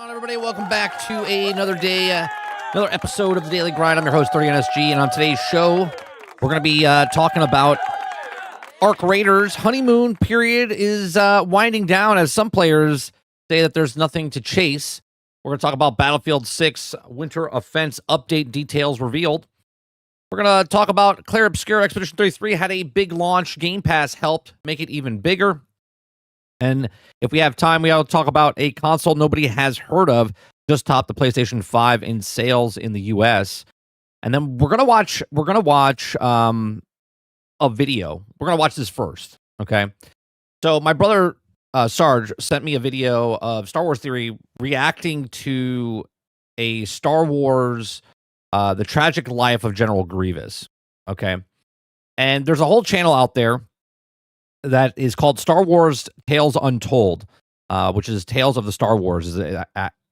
on, everybody? Welcome back to another day, another episode of the Daily Grind. I'm your host, 30NSG, and on today's show, we're going to be talking about Arc Raiders. Honeymoon period is winding down as some players say that there's nothing to chase. We're going to talk about Battlefield 6 Winter Offense update details revealed. We're going to talk about Clair Obscur. Expedition 33 had a big launch. Game Pass helped make it even bigger. And if we have time, we'll talk about a console nobody has heard of, just topped the PlayStation 5 in sales in the US. And then we're gonna watch a video. We're gonna watch this first, okay? So my brother Sarge sent me a video of Star Wars Theory reacting to a Star Wars The Tragic Life of General Grievous. Okay. And there's a whole channel out there that is called Star Wars Tales Untold, which is Tales of the Star Wars is the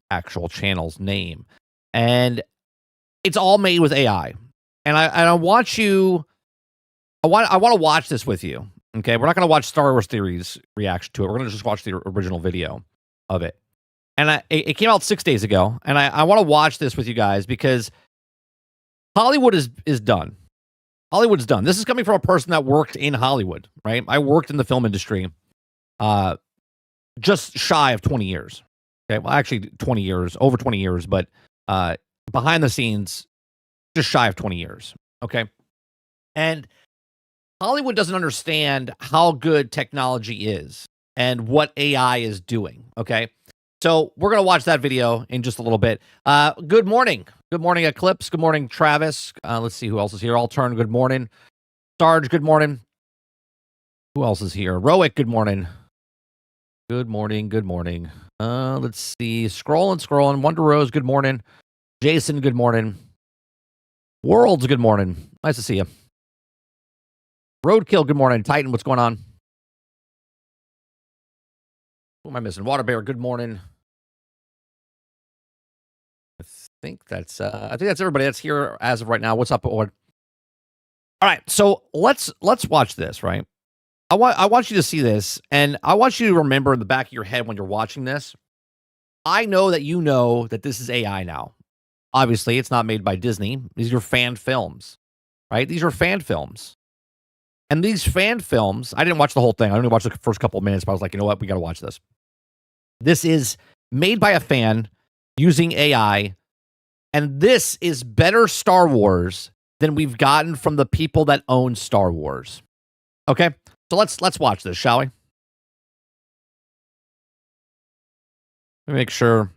actual channel's name. And it's all made with AI. And I want to watch this with you. Okay, we're not going to watch Star Wars Theory's reaction to it. We're going to just watch the original video of it. And it came out 6 days ago, and I want to watch this with you guys because Hollywood is done. Hollywood's done. This is coming from a person that worked in Hollywood, right? I worked in the film industry just shy of 20 years. Okay, well, actually 20 years, over 20 years, but behind the scenes, just shy of 20 years. Okay. And Hollywood doesn't understand how good technology is and what AI is doing. Okay. So we're going to watch that video in just a little bit. Good morning. Good morning, Eclipse. Good morning, Travis. Let's see who else is here. I'll turn. Good morning. Sarge, good morning. Who else is here? Roic, good morning. Good morning. Good morning. Let's see. Scrolling. Wonder Rose, good morning. Jason, good morning. Worlds, good morning. Nice to see you. Roadkill, good morning. Titan, what's going on? Who am I missing? Waterbear, good morning. I think that's everybody that's here as of right now. What's up, Ord? All right, so let's watch this, right? I want you to see this, and I want you to remember in the back of your head when you're watching this. I know that you know that this is AI now. Obviously, it's not made by Disney. These are fan films, right? These are fan films. And these fan films, I didn't watch the whole thing. I only watched the first couple of minutes, but I was like, you know what? We got to watch this. This is made by a fan using AI, and this is better Star Wars than we've gotten from the people that own Star Wars. Okay? So let's watch this, shall we? Let me make sure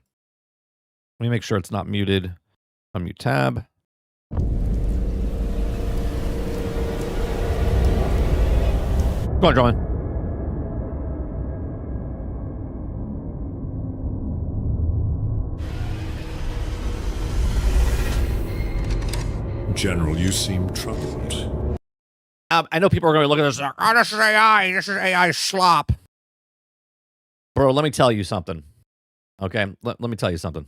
it's not muted. Unmute tab. Go on, John. General, you seem troubled. I know people are going to look at this and oh, this is AI. This is AI slop. Bro, let me tell you something. Okay? Let me tell you something.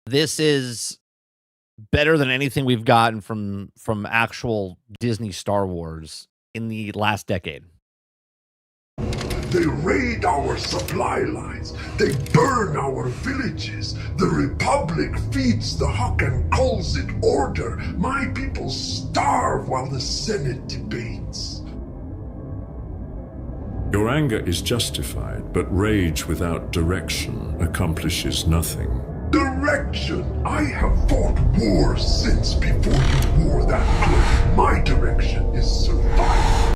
This is better than anything we've gotten from actual Disney Star Wars in the last decade. They raid our supply lines. They burn our villages. The Republic feeds the Huck and calls it order. My people starve while the Senate debates. Your anger is justified, but rage without direction accomplishes nothing. Direction! I have fought wars since before you wore that cloak. My direction is survival.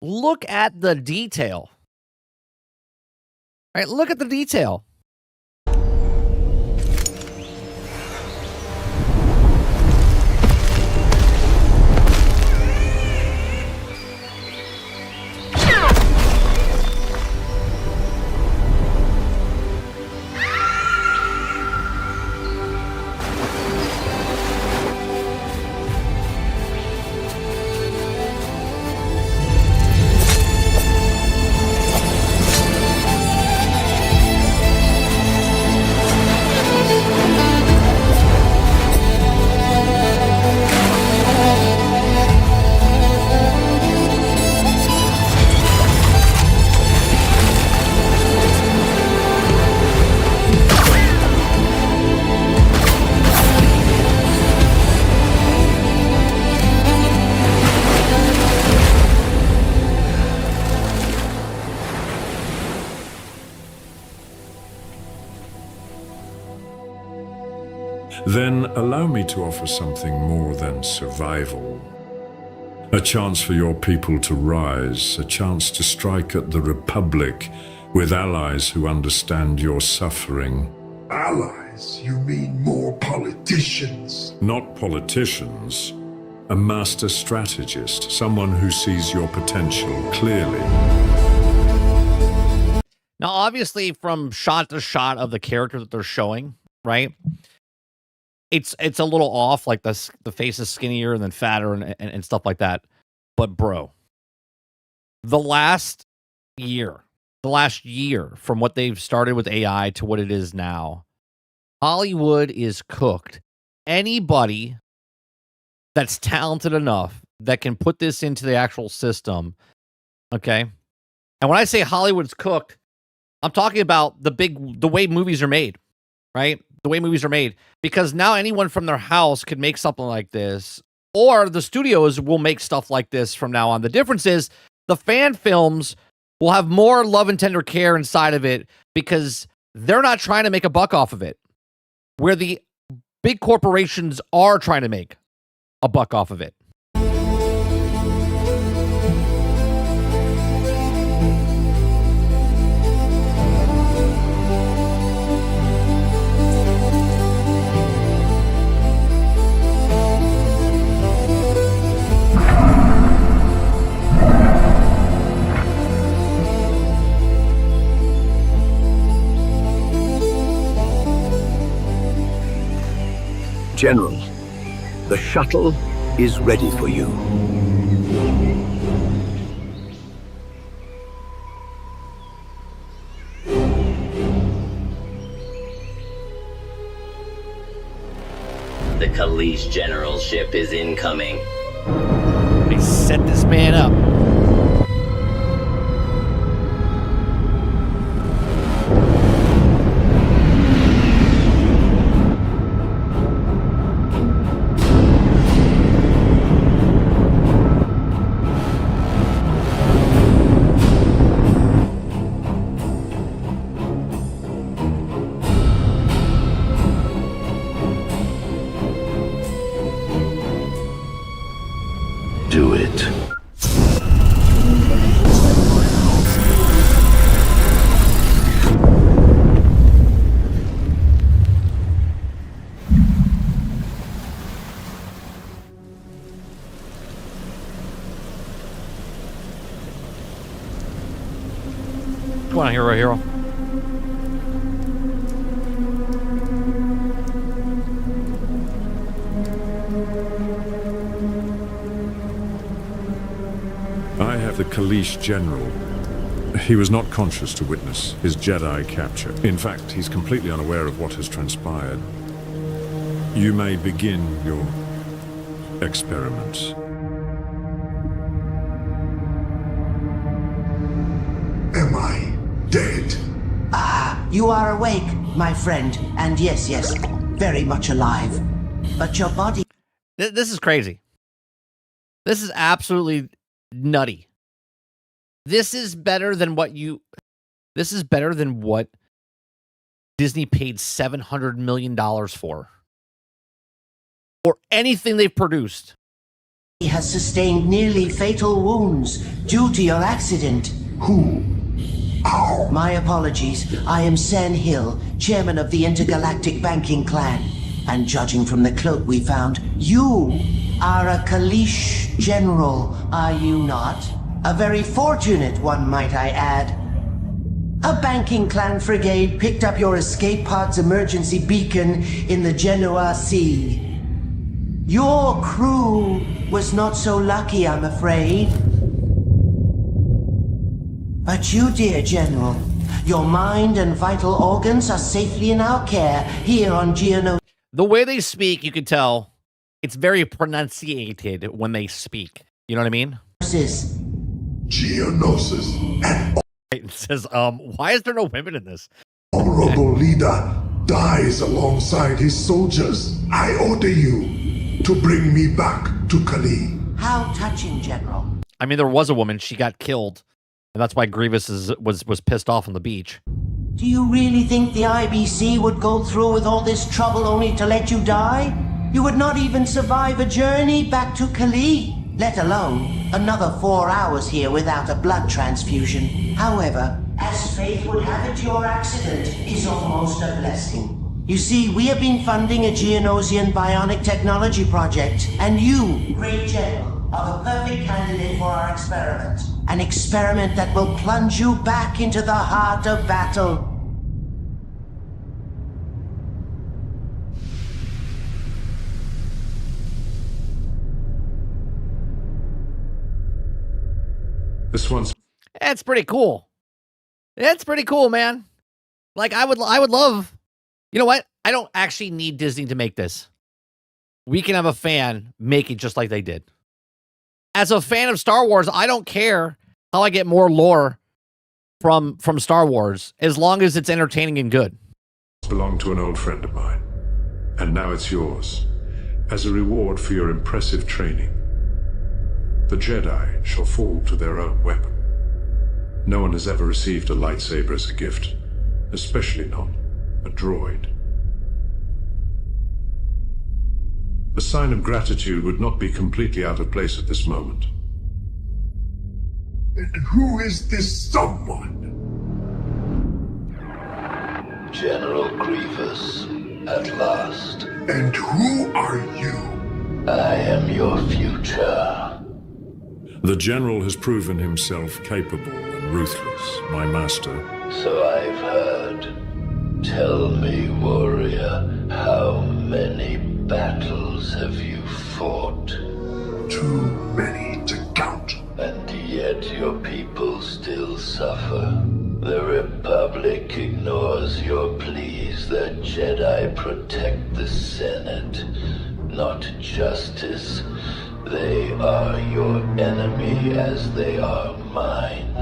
Look at the detail. All right, look at the detail. Then allow me to offer something more than survival. A chance for your people to rise, a chance to strike at the Republic with allies who understand your suffering. Allies? You mean more politicians? Not politicians. A master strategist, someone who sees your potential clearly. Now, obviously, from shot to shot of the character that they're showing, right? It's a little off, like the face is skinnier and then fatter and stuff like that. But bro, the last year from what they've started with AI to what it is now, Hollywood is cooked. Anybody that's talented enough that can put this into the actual system, okay? And when I say Hollywood's cooked, I'm talking about the way movies are made, right? The way movies are made. Because now anyone from their house can make something like this, or the studios will make stuff like this from now on. The difference is the fan films will have more love and tender care inside of it because they're not trying to make a buck off of it, where the big corporations are trying to make a buck off of it. General, the shuttle is ready for you. The Kalish General ship is incoming. They set this man up. Do it. Come on, hero. I have the Kalish General. He was not conscious to witness his Jedi capture. In fact, he's completely unaware of what has transpired. You may begin your experiments. Am I dead? You are awake, my friend, and yes, very much alive. But your body... This is crazy. This is absolutely nutty. This is better than what Disney paid $700 million for. Or anything they've produced. He has sustained nearly fatal wounds due to your accident. Who? Ow! My apologies. I am Sen Hill, chairman of the Intergalactic Banking Clan. And judging from the cloak we found, you are a Kalish General, are you not? A very fortunate one, might I add. A banking clan frigate picked up your escape pod's emergency beacon in the Genoa Sea. Your crew was not so lucky, I'm afraid. But you, dear General, your mind and vital organs are safely in our care here on Geonosis. The way they speak, you can tell it's very pronunciated when they speak. You know what I mean? Geonosis and It says, why is there no women in this? honorable leader dies alongside his soldiers. I order you to bring me back to Kali. How touching, General. I mean, there was a woman. She got killed. And that's why Grievous was pissed off on the beach. Do you really think the IBC would go through with all this trouble only to let you die? You would not even survive a journey back to Kali, let alone another 4 hours here without a blood transfusion. However, as fate would have it, your accident is almost a blessing. You see, we have been funding a Geonosian bionic technology project, and you, Great General, are the perfect candidate for our experiment. An experiment that will plunge you back into the heart of battle. This one's That's pretty cool. That's pretty cool, man. Like, I would love, you know what? I don't actually need Disney to make this. We can have a fan make it just like they did. As a fan of Star Wars, I don't care how I get more lore from Star Wars, as long as it's entertaining and good. belonged to an old friend of mine, and now it's yours, as a reward for your impressive training. The Jedi shall fall to their own weapon. No one has ever received a lightsaber as a gift, especially not a droid. A sign of gratitude would not be completely out of place at this moment. And who is this someone? General Grievous, at last. And who are you? I am your future. The General has proven himself capable and ruthless, my master. So I've heard. Tell me, warrior, how many battles have you fought? Too many to count. And yet your people still suffer. The Republic ignores your pleas that Jedi protect the Senate, not justice. They are your enemy as they are mine.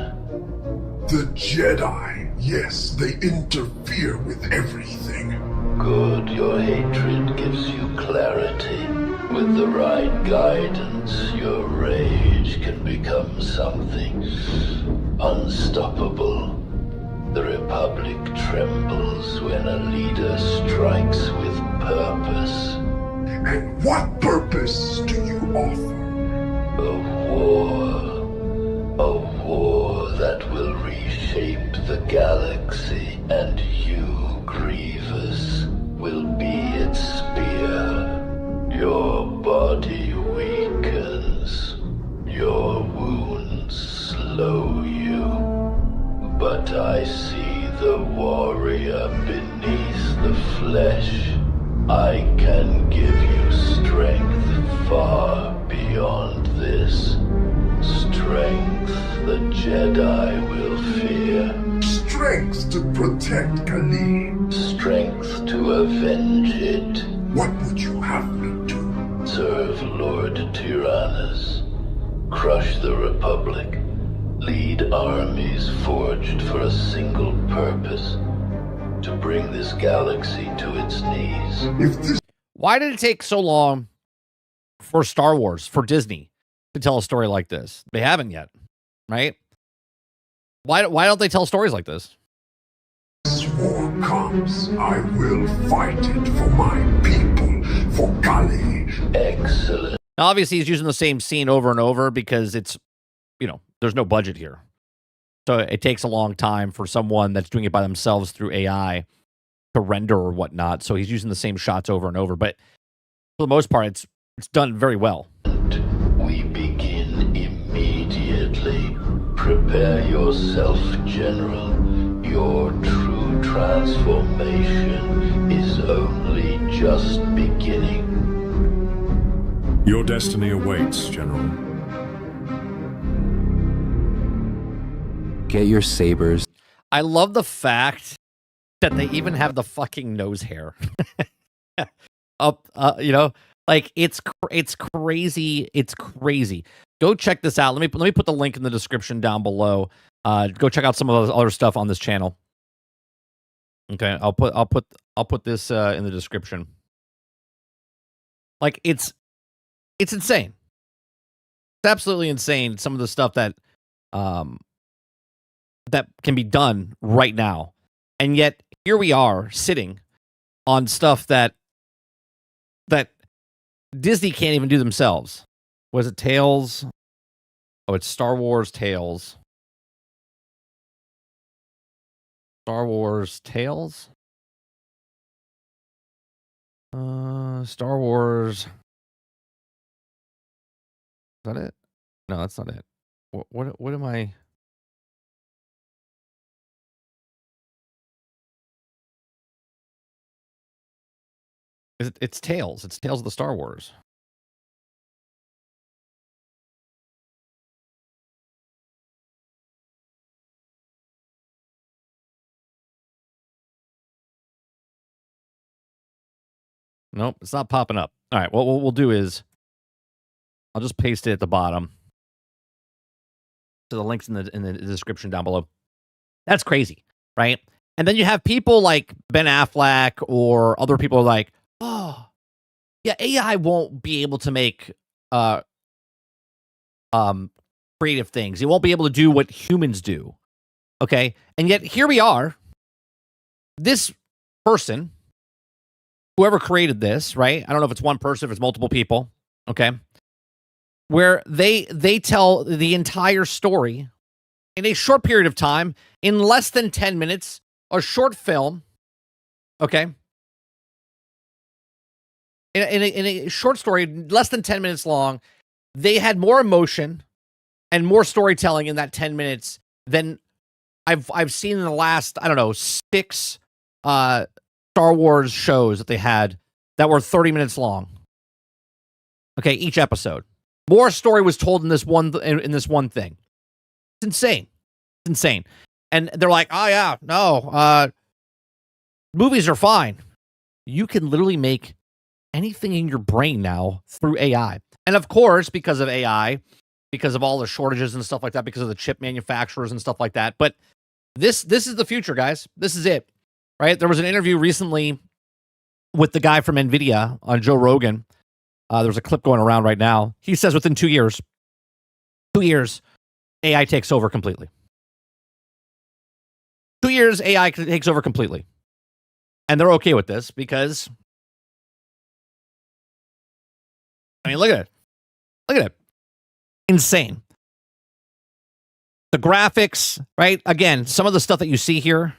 The Jedi, yes, they interfere with everything. Good, your hatred gives you clarity. With the right guidance, your rage can become something unstoppable. The Republic trembles when a leader strikes with purpose. And what purpose do you offer? A war that will reshape the galaxy, and you, Grievous, will be its spear. Your body weakens, your wounds slow you. But I see the warrior beneath the flesh. I can give you strength far beyond this. Strength the Jedi will fear. Strength to protect Kali. Strength to avenge it. What would you have me do? Serve Lord Tyrannus. Crush the Republic. Lead armies forged for a single purpose. To bring this galaxy to its knees. If this Why did it take so long for Star Wars, for Disney, to tell a story like this? They haven't yet, right? Why don't they tell stories like this? war comes, I will fight it for my people, for Kali. Excellent. Now, obviously, he's using the same scene over and over because it's, there's no budget here. So it takes a long time for someone that's doing it by themselves through AI to render or whatnot. So he's using the same shots over and over. But for the most part, it's done very well. We begin immediately. Prepare yourself, General. Your true transformation is only just beginning. Your destiny awaits, General. Get your sabers. I love the fact that they even have the fucking nose hair up. Like it's crazy. It's crazy. Go check this out. Let me put the link in the description down below. Go check out some of the other stuff on this channel. Okay, I'll put this in the description. Like it's insane. It's absolutely insane. Some of the stuff that that can be done right now And yet here we are sitting on stuff that Disney can't even do themselves. Was it Tales? Oh, it's Star Wars Tales. Star Wars Tales? Star Wars. Is that it? No, that's not it. What am I? It's Tales. It's Tales of the Star Wars. Nope, it's not popping up. All right, what we'll do is I'll just paste it at the bottom. So the links in the description down below. That's crazy, right? And then you have people like Ben Affleck or other people like, oh, yeah, AI won't be able to make creative things. It won't be able to do what humans do. Okay? And yet here we are. This person, whoever created this, right? I don't know if it's one person, if it's multiple people, okay? Where they tell the entire story in a short period of time, in less than 10 minutes, a short film, okay? In a short story, less than 10 minutes long, they had more emotion and more storytelling in that 10 minutes than I've seen in the last, I don't know, 6 Star Wars shows that they had that were 30 minutes long. Okay, each episode. More story was told in this one thing. It's insane. It's insane. And they're like, oh yeah, no, movies are fine. You can literally make anything in your brain now through AI. And of course, because of AI, because of all the shortages and stuff like that, because of the chip manufacturers and stuff like that. But this is the future, guys. This is it. Right? There was an interview recently with the guy from NVIDIA on Joe Rogan. There's a clip going around right now. He says within 2 years, AI takes over completely. 2 years, AI takes over completely. And they're okay with this because, I mean, look at it. Look at it. Insane. The graphics, right? Again, some of the stuff that you see here.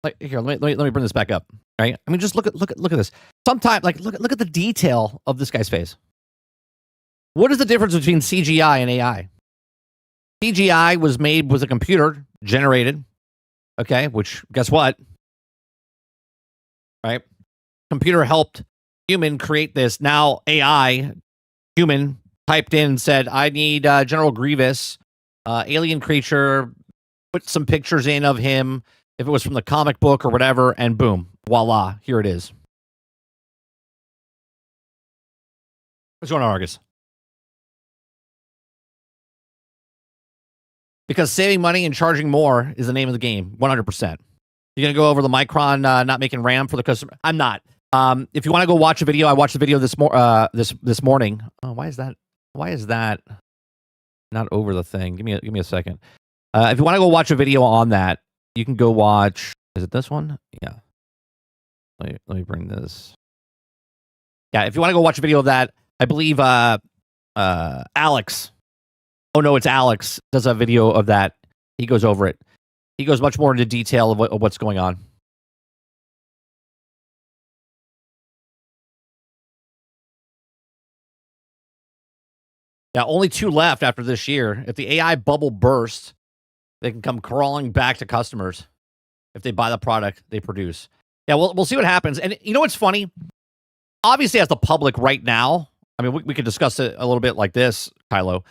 Like here, let me bring this back up. Right? I mean, just look at this. Sometimes, like, look at the detail of this guy's face. What is the difference between CGI and AI? CGI was made with a computer generated. Okay, which guess what? Right? Computer helped human create this. Now AI, human typed in and said, I need General Grievous, alien creature, put some pictures in of him, if it was from the comic book or whatever, and boom, voila, here it is. What's going on, Argus? Because saving money and charging more is the name of the game, 100%. You're going to go over the Micron not making RAM for the customer? I'm not. If you want to go watch a video, I watched the video this morning. Oh, why is that? Why is that not over the thing? Give me a second. If you want to go watch a video on that, you can go watch. Is it this one? Yeah. Let me bring this. Yeah, if you want to go watch a video of that, I believe Alex. Oh no, it's Alex does a video of that. He goes over it. He goes much more into detail of what's going on. Yeah, only 2 left after this year. If the AI bubble bursts, they can come crawling back to customers if they buy the product they produce. Yeah, we'll see what happens. And you know what's funny? Obviously, as the public right now, I mean, we could discuss it a little bit like this, Kylo.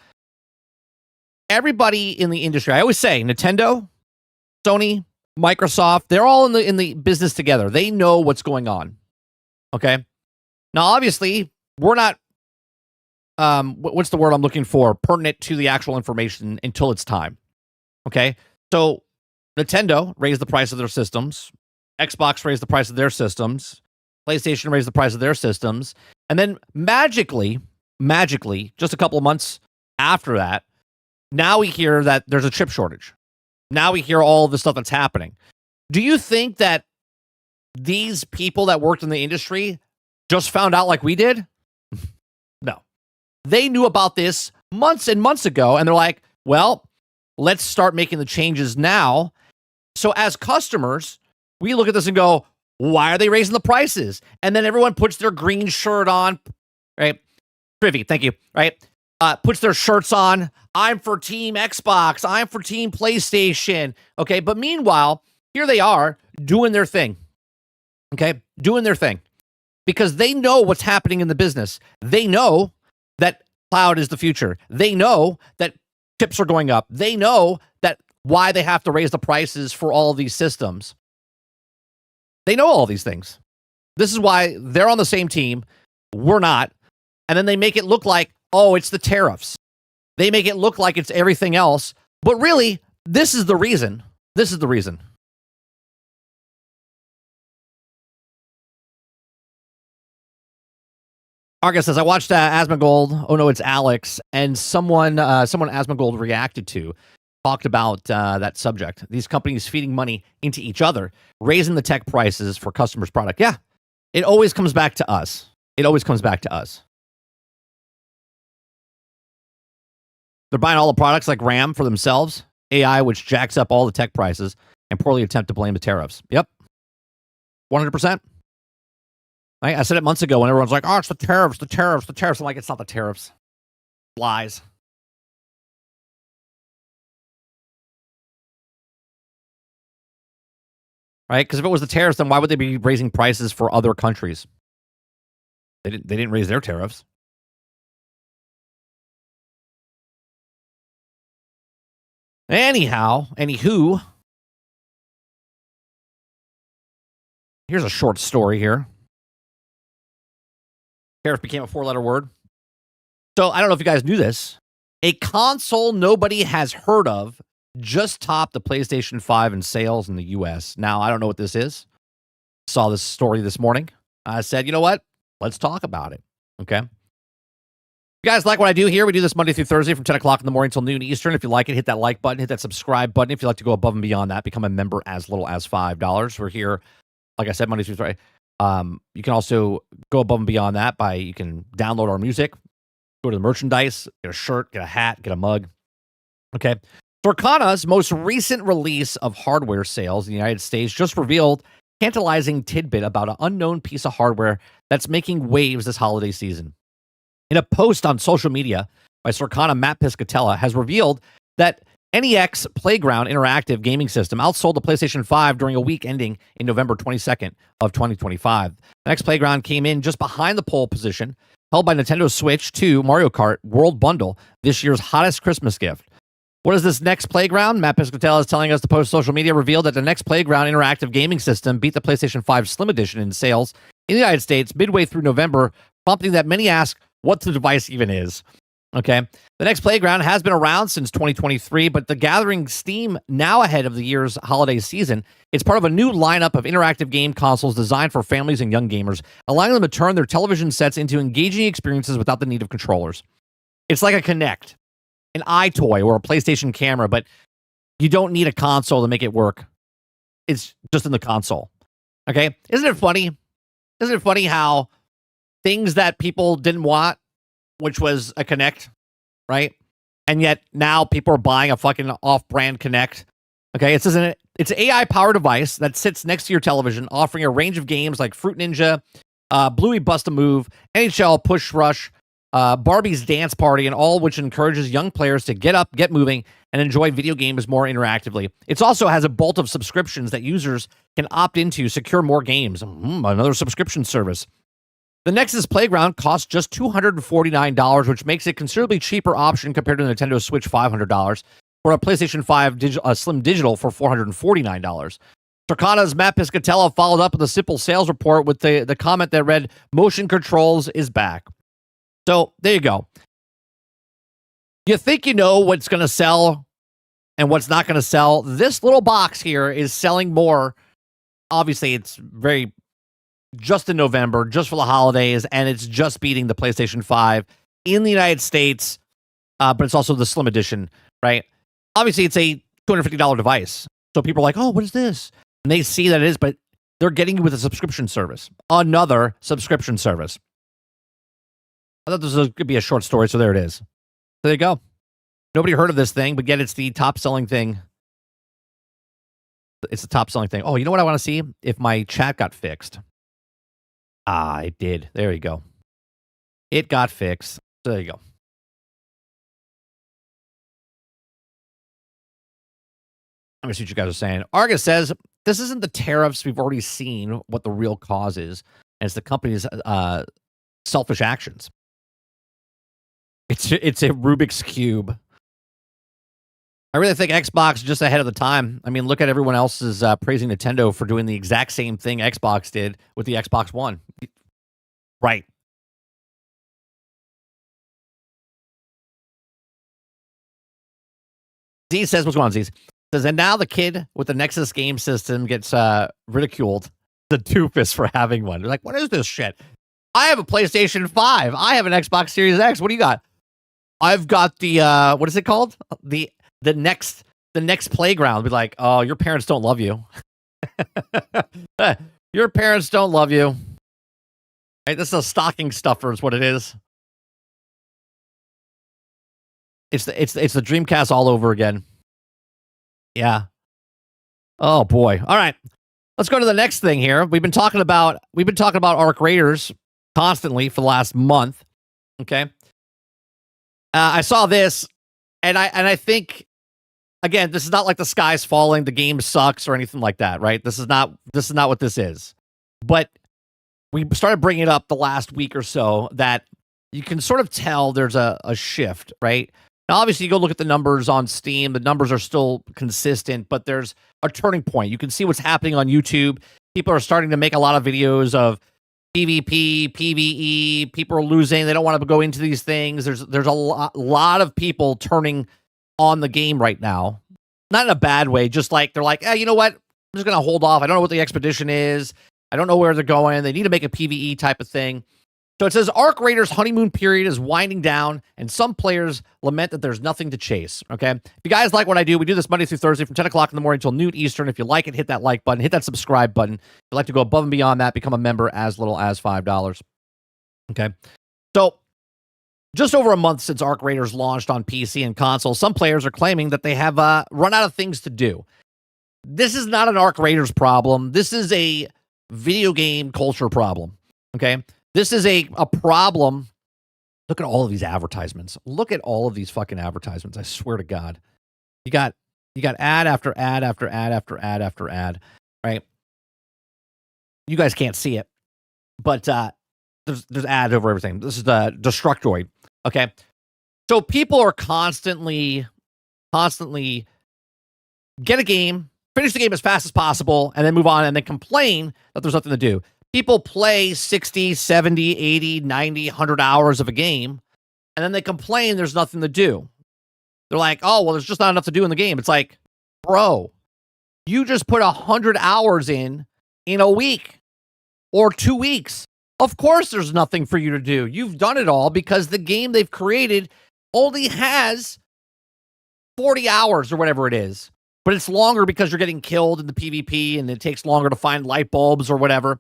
Everybody in the industry, I always say, Nintendo, Sony, Microsoft, they're all in the business together. They know what's going on. Okay? Now, obviously, we're not, what's the word I'm looking for? Pertinent to the actual information until it's time. Okay? So, Nintendo raised the price of their systems. Xbox raised the price of their systems. PlayStation raised the price of their systems. And then magically, just a couple of months after that, now we hear that there's a chip shortage. Now we hear all of the stuff that's happening. Do you think that these people that worked in the industry just found out like we did? No. They knew about this months and months ago, and they're like, well, let's start making the changes now. So as customers, we look at this and go, why are they raising the prices? And then everyone puts their green shirt on, right? Privy, thank you, right? Puts their shirts on. I'm for Team Xbox. I'm for Team PlayStation. Okay, but meanwhile, here they are doing their thing. Okay, doing their thing. Because they know what's happening in the business. They know that cloud is the future. They know that chips are going up. They know that why they have to raise the prices for all of these systems. They know all these things. This is why they're on the same team. We're not. And then they make it look like, oh, it's the tariffs. They make it look like it's everything else. But really, this is the reason. This is the reason. Argus says, I watched Asmongold. Oh, no, it's Alex. And someone Asmongold reacted to talked about that subject. These companies feeding money into each other, raising the tech prices for customers' product. Yeah, it always comes back to us. It always comes back to us. They're buying all the products like RAM for themselves, AI, which jacks up all the tech prices, and poorly attempt to blame the tariffs. Yep. 100%. I said it months ago when everyone's like, oh, it's the tariffs, the tariffs, the tariffs. I'm like, it's not the tariffs. Lies. Right? Because if it was the tariffs, then why would they be raising prices for other countries? They didn't raise their tariffs. Anywho, here's a short story here. Tariff became a 4-letter word. So I don't know if you guys knew this. A console nobody has heard of just topped the PlayStation 5 in sales in the US. Now, I don't know what this is. Saw this story this morning. I said, you know what? Let's talk about it. Okay. You guys like what I do here? We do this Monday through Thursday from 10 o'clock in the morning till noon Eastern. If you like it, hit that like button, hit that subscribe button. If you'd like to go above and beyond that, become a member as little as $5. We're here, like I said, Monday through Friday. You can also go above and beyond that by, you can download our music, go to the merchandise, get a shirt, get a hat, get a mug. Okay. Circana's most recent release of hardware sales in the United States just revealed tantalizing tidbit about an unknown piece of hardware that's making waves this holiday season. In a post on social media by Circana, Matt Piscatella has revealed that NEX Playground interactive gaming system outsold the PlayStation 5 during a week ending in November 22nd of 2025. The NEX Playground came in just behind the pole position, held by Nintendo Switch 2 Mario Kart World Bundle, this year's hottest Christmas gift. What is this NEX Playground? Matt Piscatella is telling us the post social media revealed that the NEX Playground interactive gaming system beat the PlayStation 5 Slim Edition in sales in the United States midway through November, prompting that many ask what the device even is. Okay. The NEX Playground has been around since 2023, but the gathering steam now ahead of the year's holiday season. It's part of a new lineup of interactive game consoles designed for families and young gamers, allowing them to turn their television sets into engaging experiences without the need of controllers. It's like a Kinect, an iToy, or a PlayStation camera, but you don't need a console to make it work. It's just in the console. Okay? Isn't it funny? Isn't it funny how things that people didn't want, which was a Kinect, right? And yet now people are buying a fucking off-brand Kinect. Okay, it's an AI-powered device that sits next to your television, offering a range of games like Fruit Ninja, Bluey Bust a Move, NHL Push Rush, Barbie's Dance Party, and all which encourages young players to get up, get moving, and enjoy video games more interactively. It also has a bolt of subscriptions that users can opt into to secure more games. Another subscription service. The Nexus Playground costs just $249, which makes it a considerably cheaper option compared to the Nintendo Switch $500, or a PlayStation 5 Slim Digital for $449. Circana's Matt Piscatella followed up with a simple sales report with the comment that read, "Motion controls is back." So there you go. You think you know what's going to sell and what's not going to sell. This little box here is selling more. Obviously, it's very just in November, just for the holidays, and it's just beating the PlayStation 5 in the United States, but it's also the Slim Edition, right? Obviously, it's a $250 device. So people are like, oh, what is this? And they see that it is, but they're getting you with a subscription service. Another subscription service. I thought this was going to be a short story, so there it is. There you go. Nobody heard of this thing, but yet it's the top-selling thing. It's the top-selling thing. Oh, you know what I want to see? If my chat got fixed. Ah, it did. There you go. It got fixed. There you go. Let me see what you guys are saying. Argus says, this isn't the tariffs. We've already seen what the real cause is. And it's the company's selfish actions. It's a Rubik's Cube. I really think Xbox is just ahead of the time. I mean, look at everyone else's praising Nintendo for doing the exact same thing Xbox did with the Xbox One. Right. Z says, what's going on, Z? Says, and now the kid with the Nexus game system gets ridiculed. The doofus for having one. They're like, what is this shit? I have a PlayStation 5. I have an Xbox Series X. What do you got? I've got the what is it called? The next playground. Be like, oh, your parents don't love you. Your parents don't love you. Right? This is a stocking stuffer, is what it is. It's the Dreamcast all over again. Yeah. Oh boy. All right. Let's go to the next thing here. We've been talking about Arc Raiders constantly for the last month. Okay. I saw this, and I think, again, this is not like the sky's falling, the game sucks or anything like that, right? This is not what this is. But we started bringing it up the last week or so that you can sort of tell there's a shift, right? Now, obviously, you go look at the numbers on Steam. The numbers are still consistent, but there's a turning point. You can see what's happening on YouTube. People are starting to make a lot of videos of PvP, PvE. People are losing. They don't want to go into these things. There's a lot of people turning on the game right now. Not in a bad way. Just like they're like, you know what? I'm just going to hold off. I don't know what the expedition is. I don't know where they're going. They need to make a PvE type of thing. So it says Arc Raiders' honeymoon period is winding down, and some players lament that there's nothing to chase. Okay, if you guys like what I do, we do this Monday through Thursday from 10 o'clock in the morning until noon Eastern. If you like it, hit that like button, hit that subscribe button. If you'd like to go above and beyond that, become a member as little as $5. Okay, so just over a month since Arc Raiders launched on PC and console, some players are claiming that they have run out of things to do. This is not an Arc Raiders problem. This is a video game culture problem. Okay. This is a problem. Look at all of these advertisements. Look at all of these fucking advertisements. I swear to God. You got ad after ad after ad after ad after ad, right? You guys can't see it, but there's ads over everything. This is the Destructoid. Okay. So people are constantly get a game, finish the game as fast as possible, and then move on and then complain that there's nothing to do. People play 60, 70, 80, 90, 100 hours of a game, and then they complain there's nothing to do. They're like, oh, well, there's just not enough to do in the game. It's like, bro, you just put 100 hours in a week or 2 weeks. Of course there's nothing for you to do. You've done it all because the game they've created only has 40 hours or whatever it is. But it's longer because you're getting killed in the PvP, and it takes longer to find light bulbs or whatever.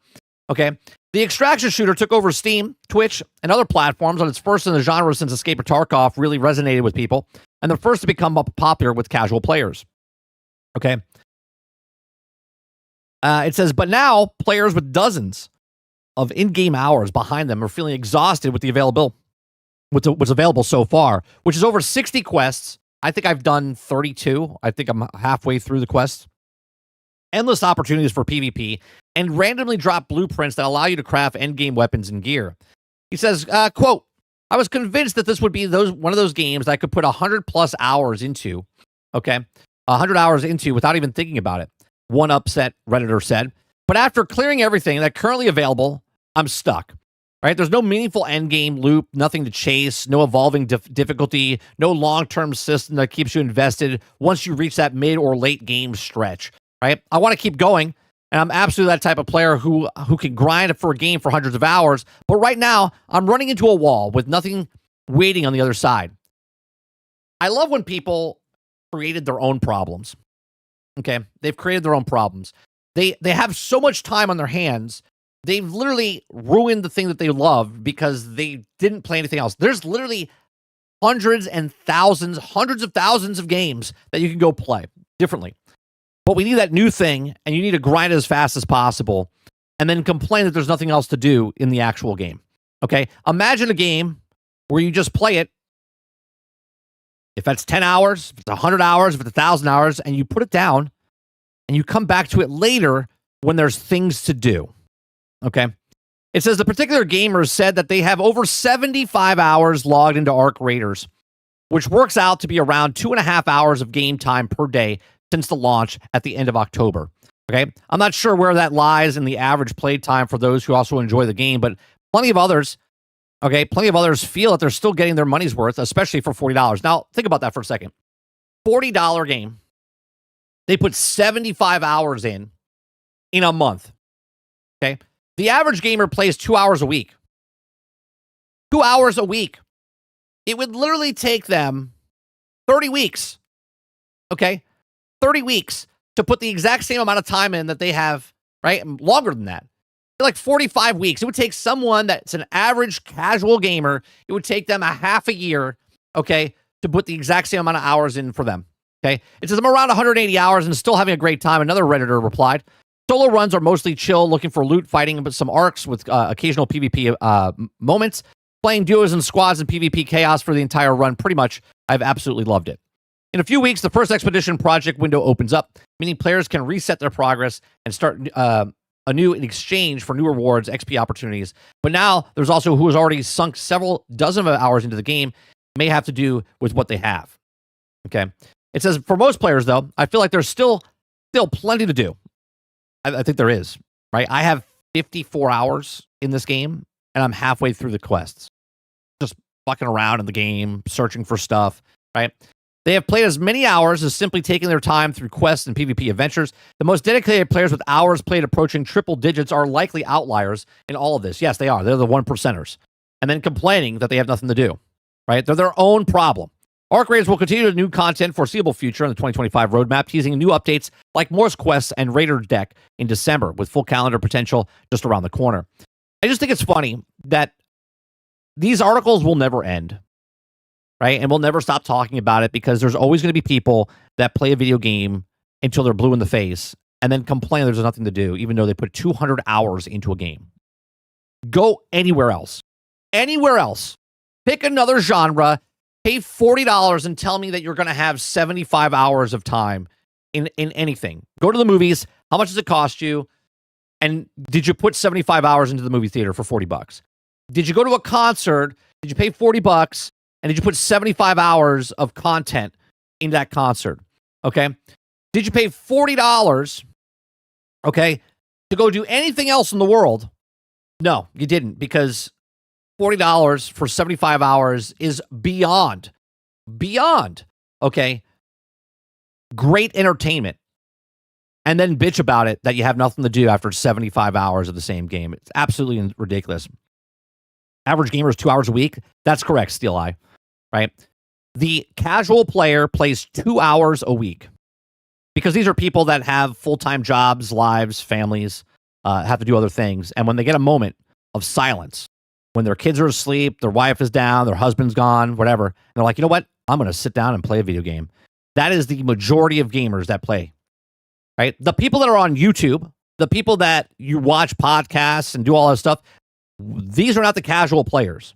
Okay, the extraction shooter took over Steam, Twitch, and other platforms on its first in the genre since Escape of Tarkov really resonated with people, and the first to become popular with casual players. Okay, it says, but now players with dozens of in-game hours behind them are feeling exhausted with what's available so far, which is over 60 quests. I think I've done 32. I think I'm halfway through the quests. Endless opportunities for PvP, and randomly drop blueprints that allow you to craft endgame weapons and gear. He says, quote, I was convinced that this would be one of those games that I could put 100+ hours into, okay? 100 hours into without even thinking about it. One upset Redditor said. But after clearing everything that's currently available, I'm stuck, right? There's no meaningful endgame loop, nothing to chase, no evolving difficulty, no long-term system that keeps you invested once you reach that mid or late game stretch. Right? I want to keep going, and I'm absolutely that type of player who can grind for a game for hundreds of hours, but right now, I'm running into a wall with nothing waiting on the other side. I love when people created their own problems. Okay? They've created their own problems. They have so much time on their hands. They've literally ruined the thing that they love because they didn't play anything else. There's literally hundreds of thousands of games that you can go play differently. But we need that new thing, and you need to grind it as fast as possible and then complain that there's nothing else to do in the actual game. Okay? Imagine a game where you just play it. If that's 10 hours, if it's 100 hours, if it's 1,000 hours, and you put it down and you come back to it later when there's things to do. Okay? It says the particular gamers said that they have over 75 hours logged into Arc Raiders, which works out to be around 2.5 hours of game time per day since the launch at the end of October. Okay? I'm not sure where that lies in the average play time for those who also enjoy the game, but plenty of others feel that they're still getting their money's worth, especially for $40. Now, think about that for a second. $40 game. They put 75 hours in a month. Okay? The average gamer plays 2 hours a week. 2 hours a week. It would literally take them 30 weeks. Okay? 30 weeks to put the exact same amount of time in that they have, right? Longer than that. Like 45 weeks. It would take someone that's an average casual gamer, it would take them a half a year, okay, to put the exact same amount of hours in for them. Okay? It says I'm around 180 hours and still having a great time. Another Redditor replied. Solo runs are mostly chill, looking for loot, fighting, but some arcs with occasional PvP moments. Playing duos and squads and PvP chaos for the entire run. Pretty much, I've absolutely loved it. In a few weeks, the first Expedition project window opens up, meaning players can reset their progress and start anew in exchange for new rewards, XP opportunities. But now, there's also who has already sunk several dozen of hours into the game, may have to do with what they have. Okay? It says, for most players, though, I feel like there's still plenty to do. I think there is, right? I have 54 hours in this game, and I'm halfway through the quests. Just fucking around in the game, searching for stuff, right? They have played as many hours as simply taking their time through quests and PvP adventures. The most dedicated players with hours played approaching triple digits are likely outliers in all of this. Yes, they are. They're the 1%ers. And then complaining that they have nothing to do, right? They're their own problem. Arc Raiders will continue to new content foreseeable future on the 2025 roadmap, teasing new updates like Morse Quests and Raider Deck in December, with full calendar potential just around the corner. I just think it's funny that these articles will never end, right? And we'll never stop talking about it because there's always going to be people that play a video game until they're blue in the face and then complain there's nothing to do, even though they put 200 hours into a game. Go anywhere else. Anywhere else. Pick another genre. Pay $40 and tell me that you're going to have 75 hours of time in anything. Go to the movies. How much does it cost you? And did you put 75 hours into the movie theater for $40? Did you go to a concert? Did you pay $40? And did you put 75 hours of content in that concert? Okay. Did you pay $40, okay, to go do anything else in the world? No, you didn't, because $40 for 75 hours is beyond, okay, great entertainment. And then bitch about it that you have nothing to do after 75 hours of the same game. It's absolutely ridiculous. Average gamer is 2 hours a week. That's correct, Steel Eye, right? The casual player plays 2 hours a week because these are people that have full-time jobs, lives, families, have to do other things. And when they get a moment of silence, when their kids are asleep, their wife is down, their husband's gone, whatever, they're like, you know what? I'm going to sit down and play a video game. That is the majority of gamers that play, right? The people that are on YouTube, the people that you watch podcasts and do all that stuff, these are not the casual players.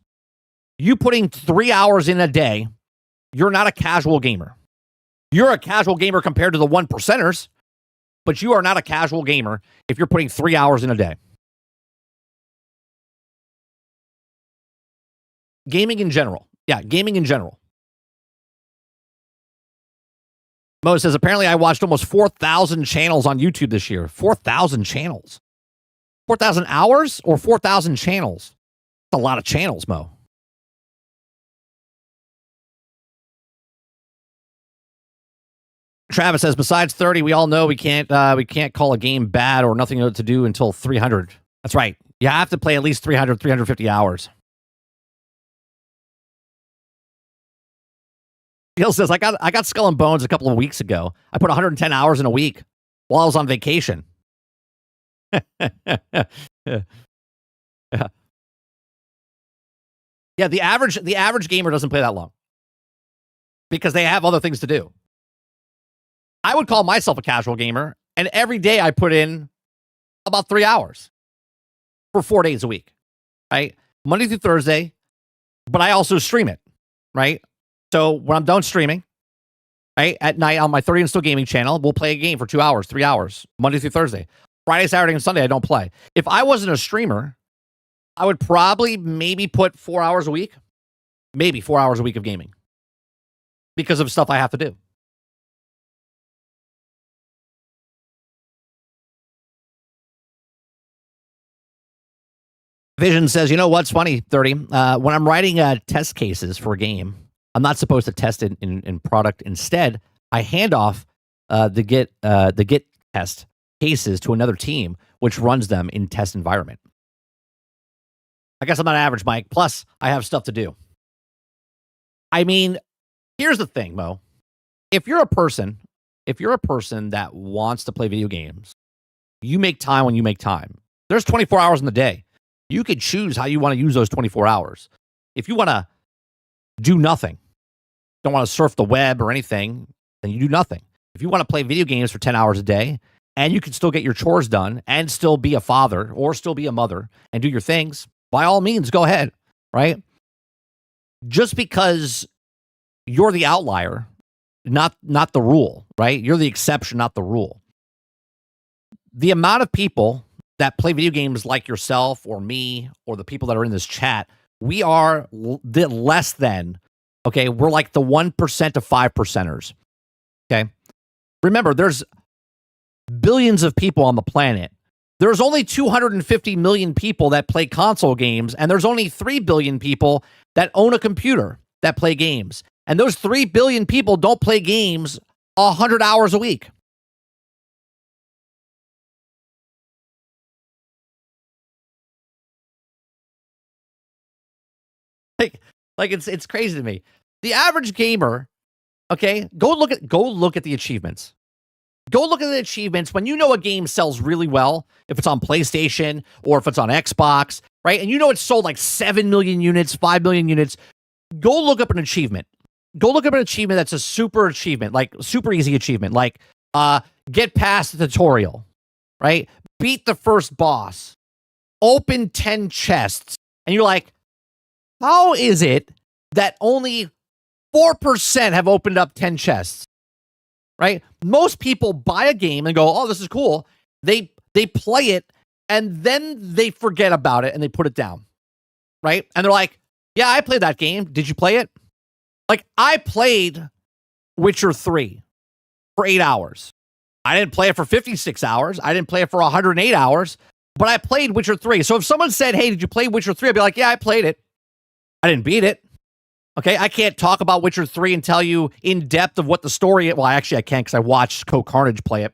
You putting 3 hours in a day, you're not a casual gamer. You're a casual gamer compared to the 1%ers, but you are not a casual gamer if you're putting 3 hours in a day. Gaming in general. Yeah, gaming in general. Mo says, apparently I watched almost 4,000 channels on YouTube this year. 4,000 channels. 4,000 hours or 4,000 channels? That's a lot of channels, Mo. Travis says, besides 30, we all know we can't call a game bad or nothing to do until 300. That's right. You have to play at least 300, 350 hours. Gil says, I got Skull and Bones a couple of weeks ago. I put 110 hours in a week while I was on vacation. Yeah. Yeah, the average gamer doesn't play that long because they have other things to do. I would call myself a casual gamer, and every day I put in about 3 hours for 4 days a week, right? Monday through Thursday, but I also stream it, right? So when I'm done streaming, right, at night on my 30 and Still Gaming channel, we'll play a game for 2 hours, 3 hours, Monday through Thursday. Friday, Saturday, and Sunday, I don't play. If I wasn't a streamer, I would probably maybe put 4 hours a week, maybe 4 hours a week of gaming because of stuff I have to do. Vision says, you know what's funny, 30? When I'm writing test cases for a game, I'm not supposed to test it in product. Instead, I hand off the Git test cases to another team, which runs them in test environment. I guess I'm not average, Mike. Plus, I have stuff to do. I mean, here's the thing, Mo. If you're a person that wants to play video games, you make time when you make time. There's 24 hours in the day. You could choose how you want to use those 24 hours. If you want to do nothing, don't want to surf the web or anything, then you do nothing. If you want to play video games for 10 hours a day and you can still get your chores done and still be a father or still be a mother and do your things, by all means, go ahead, right? Just because you're the outlier, not the rule, right? You're the exception, not the rule. The amount of people that play video games like yourself or me or the people that are in this chat, we are less than, okay? We're like the 1% to 5%ers, okay? Remember, there's billions of people on the planet. There's only 250 million people that play console games, and there's only 3 billion people that own a computer that play games. And those 3 billion people don't play games 100 hours a week. Like it's crazy to me. The average gamer, okay, go look at the achievements. Go look at the achievements when you know a game sells really well, if it's on PlayStation or if it's on Xbox, right? And you know it's sold like 7 million units, 5 million units. Go look up an achievement. Go look up an achievement that's a super achievement, like super easy achievement, like get past the tutorial, right? Beat the first boss, open 10 chests, and you're like, how is it that only 4% have opened up 10 chests? Right? Most people buy a game and go, "Oh, this is cool." They play it and then they forget about it and they put it down. Right? And they're like, "Yeah, I played that game. Did you play it?" Like, I played Witcher 3 for 8 hours. I didn't play it for 56 hours. I didn't play it for 108 hours, but I played Witcher 3. So if someone said, "Hey, did you play Witcher 3?" I'd be like, "Yeah, I played it. I didn't beat it." Okay, I can't talk about Witcher 3 and tell you in depth of what the story is. Well, actually, I can't because I watched Carnage play it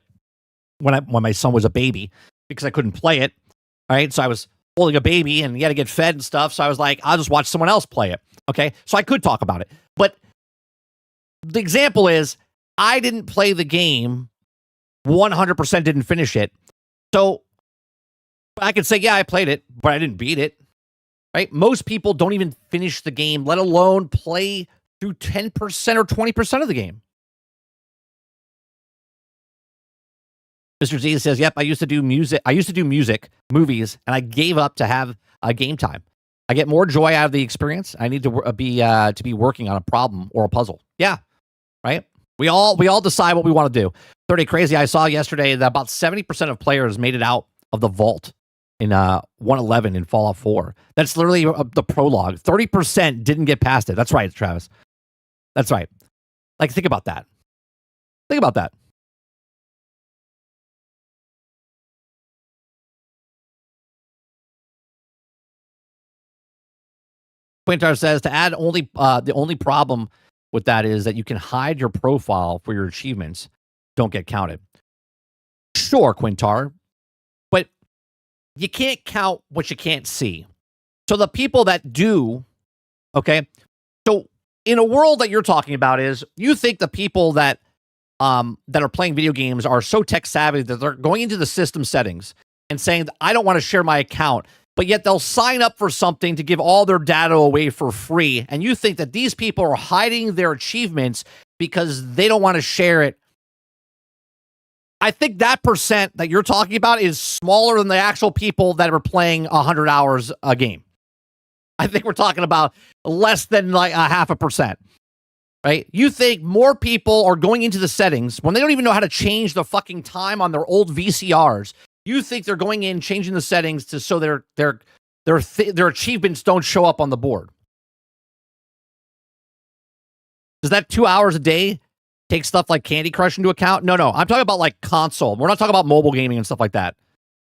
when my son was a baby because I couldn't play it. All right, so I was holding a baby and he had to get fed and stuff. So I was like, I'll just watch someone else play it. Okay, so I could talk about it. But the example is I didn't play the game, 100% didn't finish it. So I could say, yeah, I played it, but I didn't beat it. Right? Most people don't even finish the game, let alone play through 10% or 20% of the game. Mr. Z says, "Yep, I used to do music, movies, and I gave up to have a game time. I get more joy out of the experience. I need to be working on a problem or a puzzle." Yeah, right? We all decide what we want to do. 30 Crazy, I saw yesterday that about 70% of players made it out of the vault in 111 in Fallout 4. That's literally the prologue. 30% didn't get past it. That's right, Travis. That's right. Like, think about that. Think about that. Quintar says to add the only problem with that is that you can hide your profile for your achievements don't get counted. Sure, Quintar, but you can't count what you can't see. So the people that do, okay, so in a world that you're talking about is you think the people that are playing video games are so tech savvy that they're going into the system settings and saying, I don't want to share my account, but yet they'll sign up for something to give all their data away for free. And you think that these people are hiding their achievements because they don't want to share it. I think that percent that you're talking about is smaller than the actual people that are playing 100 hours a game. I think we're talking about less than like a 0.5%. Right? You think more people are going into the settings when they don't even know how to change the fucking time on their old VCRs. You think they're going in, changing the settings to so their achievements don't show up on the board. Does that 2 hours a day take stuff like Candy Crush into account? No. I'm talking about like console. We're not talking about mobile gaming and stuff like that.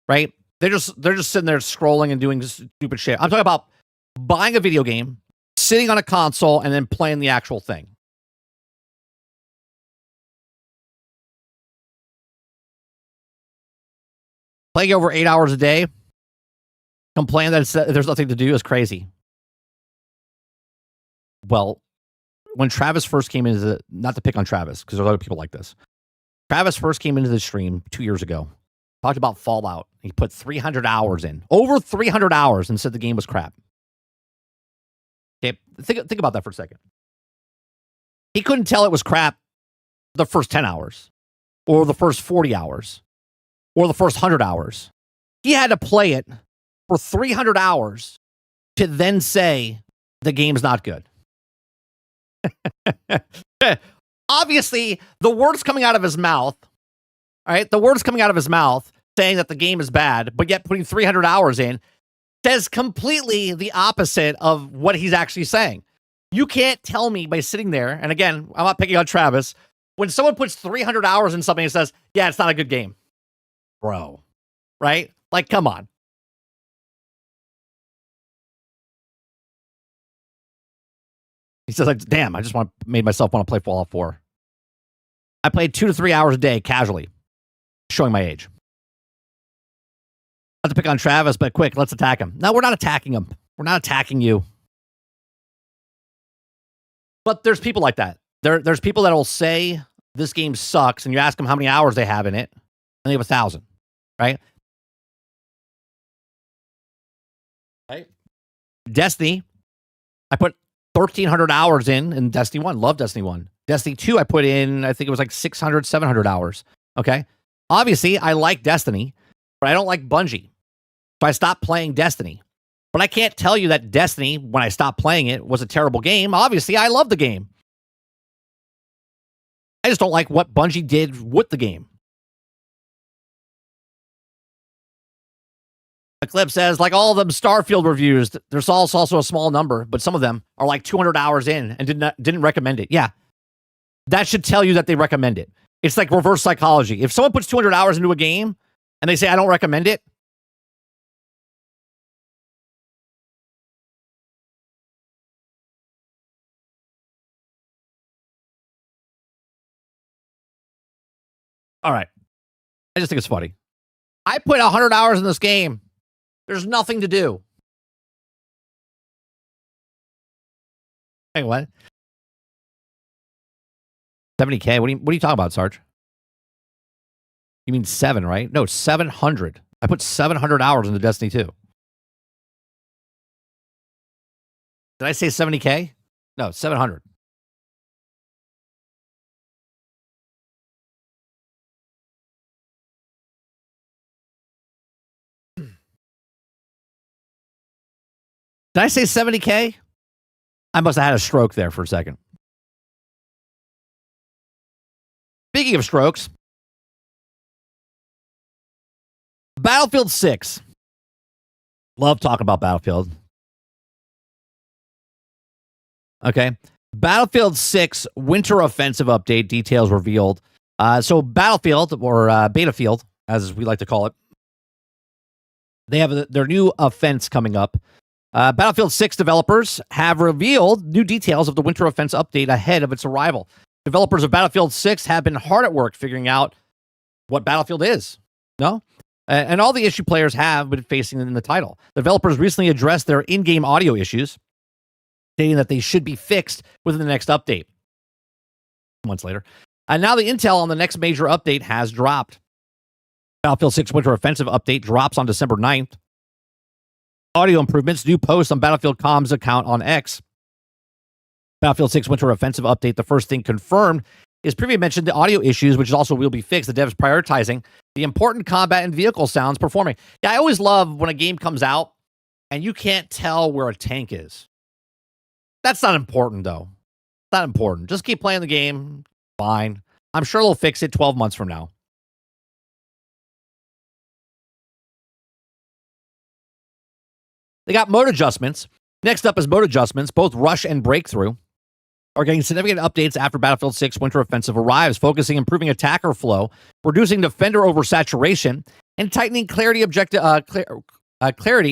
Right? They're just sitting there scrolling and doing stupid shit. I'm talking about buying a video game, sitting on a console, and then playing the actual thing. Playing over 8 hours a day, complain that there's nothing to do is crazy. Well, when Travis first came into not to pick on Travis, because there's other people like this. Travis first came into the stream 2 years ago, talked about Fallout. He put 300 hours in, over 300 hours, and said the game was crap. Okay, think about that for a second. He couldn't tell it was crap the first 10 hours, or the first 40 hours. Or the first 100 hours. He had to play it for 300 hours to then say the game's not good. Obviously, the words coming out of his mouth, all right, the words coming out of his mouth saying that the game is bad, but yet putting 300 hours in, says completely the opposite of what he's actually saying. You can't tell me by sitting there, and again, I'm not picking on Travis, when someone puts 300 hours in something and says, yeah, it's not a good game. Bro, right? Like, come on. He says, like, damn, I just made myself want to play Fallout 4. I played 2 to 3 hours a day casually, showing my age. Not to pick on Travis, but quick, let's attack him. No, we're not attacking him. We're not attacking you. But there's people like that. There's people that will say this game sucks, and you ask them how many hours they have in it, and they have 1,000. Right? Destiny, I put 1,300 hours in Destiny 1. Love Destiny 1. Destiny 2, I put in, I think it was like 600, 700 hours. Okay? Obviously, I like Destiny, but I don't like Bungie. So I stopped playing Destiny. But I can't tell you that Destiny, when I stopped playing it, was a terrible game. Obviously, I love the game. I just don't like what Bungie did with the game. The clip says, like all of them Starfield reviews, there's also a small number, but some of them are like 200 hours in and didn't recommend it. Yeah. That should tell you that they recommend it. It's like reverse psychology. If someone puts 200 hours into a game and they say, I don't recommend it, all right. I just think it's funny. I put 100 hours in this game. There's nothing to do. Hey, what? 70K? What are you talking about, Sarge? You mean 7, right? No, 700. I put 700 hours into Destiny 2. Did I say 70K? No, 700. Did I say 70K? I must have had a stroke there for a second. Speaking of strokes, Battlefield 6. Love talking about Battlefield. Okay. Battlefield 6 Winter Offensive Update details revealed. So Battlefield, or Betafield, as we like to call it, they have their new offense coming up. Battlefield 6 developers have revealed new details of the Winter Offense update ahead of its arrival. Developers of Battlefield 6 have been hard at work figuring out what Battlefield is. No? And all the issue players have been facing in the title. The developers recently addressed their in-game audio issues, stating that they should be fixed within the next update. Months later. And now the intel on the next major update has dropped. Battlefield 6 Winter Offensive update drops on December 9th. Audio improvements, new post on Battlefield Comms account on X. Battlefield 6 Winter Offensive update, the first thing confirmed is previously mentioned the audio issues, which also will be fixed. The devs prioritizing the important combat and vehicle sounds performing. Yeah, I always love when a game comes out and you can't tell where a tank is. That's not important, though. Not important. Just keep playing the game. Fine. I'm sure they'll fix it 12 months from now. They got mode adjustments. Next up is mode adjustments. Both Rush and Breakthrough are getting significant updates after Battlefield 6 Winter Offensive arrives, focusing improving attacker flow, reducing defender oversaturation, and tightening clarity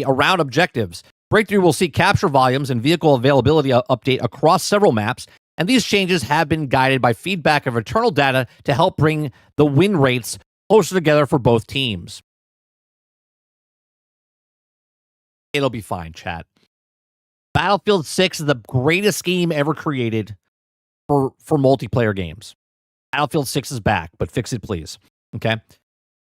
around objectives. Breakthrough will see capture volumes and vehicle availability update across several maps, and these changes have been guided by feedback of internal data to help bring the win rates closer together for both teams. It'll be fine, chat. Battlefield 6 is the greatest game ever created for multiplayer games. Battlefield 6 is back, but fix it, please. Okay.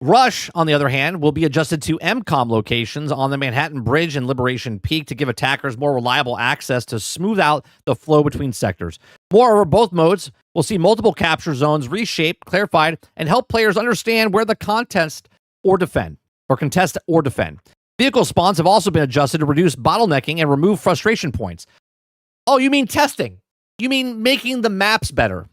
Rush, on the other hand, will be adjusted to MCOM locations on the Manhattan Bridge and Liberation Peak to give attackers more reliable access to smooth out the flow between sectors. Moreover, both modes will see multiple capture zones reshaped, clarified, and help players understand where the contest or defend. Vehicle spawns have also been adjusted to reduce bottlenecking and remove frustration points. Oh, you mean testing? You mean making the maps better?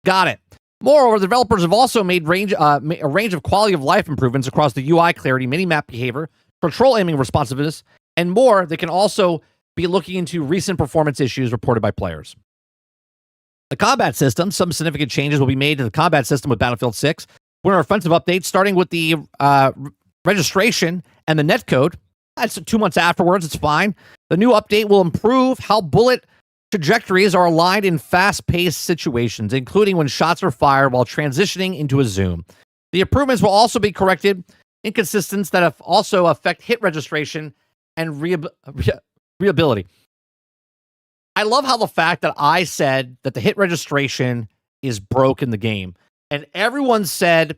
Got it. Moreover, the developers have also made a range of quality of life improvements across the UI clarity, minimap behavior, control aiming responsiveness, and more that can also be looking into recent performance issues reported by players. The combat system, some significant changes will be made to the combat system with Battlefield 6. Winter Offensive updates, starting with the registration and the netcode. That's 2 months afterwards. It's fine. The new update will improve how bullet trajectories are aligned in fast-paced situations, including when shots are fired while transitioning into a zoom. The improvements will also be corrected inconsistencies that have also affect hit registration and reability. I love how the fact that I said that the hit registration is broke in the game, and everyone said,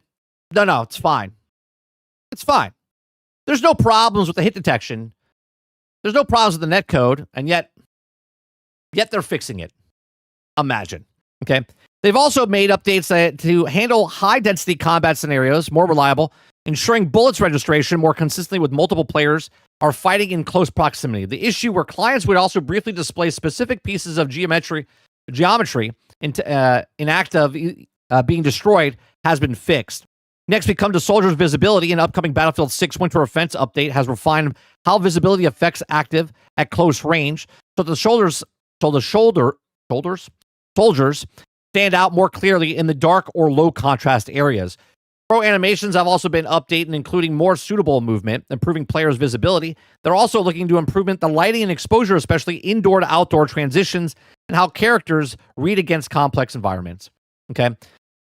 no, it's fine. It's fine. There's no problems with the hit detection. There's no problems with the netcode, and yet they're fixing it. Imagine. Okay. They've also made updates to handle high-density combat scenarios more reliable, ensuring bullets registration more consistently with multiple players are fighting in close proximity. The issue where clients would also briefly display specific pieces of geometry in act of being destroyed has been fixed. Next, we come to soldiers' visibility. An upcoming Battlefield 6 Winter Offense update has refined how visibility affects active at close range, so the soldiers stand out more clearly in the dark or low contrast areas. Pro animations have also been updated, including more suitable movement, improving players' visibility. They're also looking to improve the lighting and exposure, especially indoor to outdoor transitions, and how characters read against complex environments. Okay.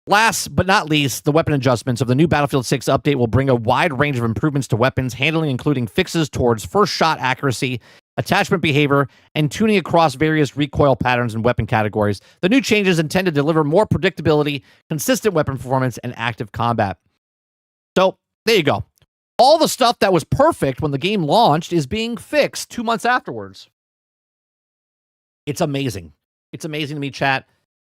Last but not least, the weapon adjustments of the new Battlefield 6 update will bring a wide range of improvements to weapons handling, including fixes towards first shot accuracy, attachment behavior, and tuning across various recoil patterns and weapon categories. The new changes intend to deliver more predictability, consistent weapon performance, and active combat. So, there you go. All the stuff that was perfect when the game launched is being fixed 2 months afterwards. It's amazing. It's amazing to me, chat,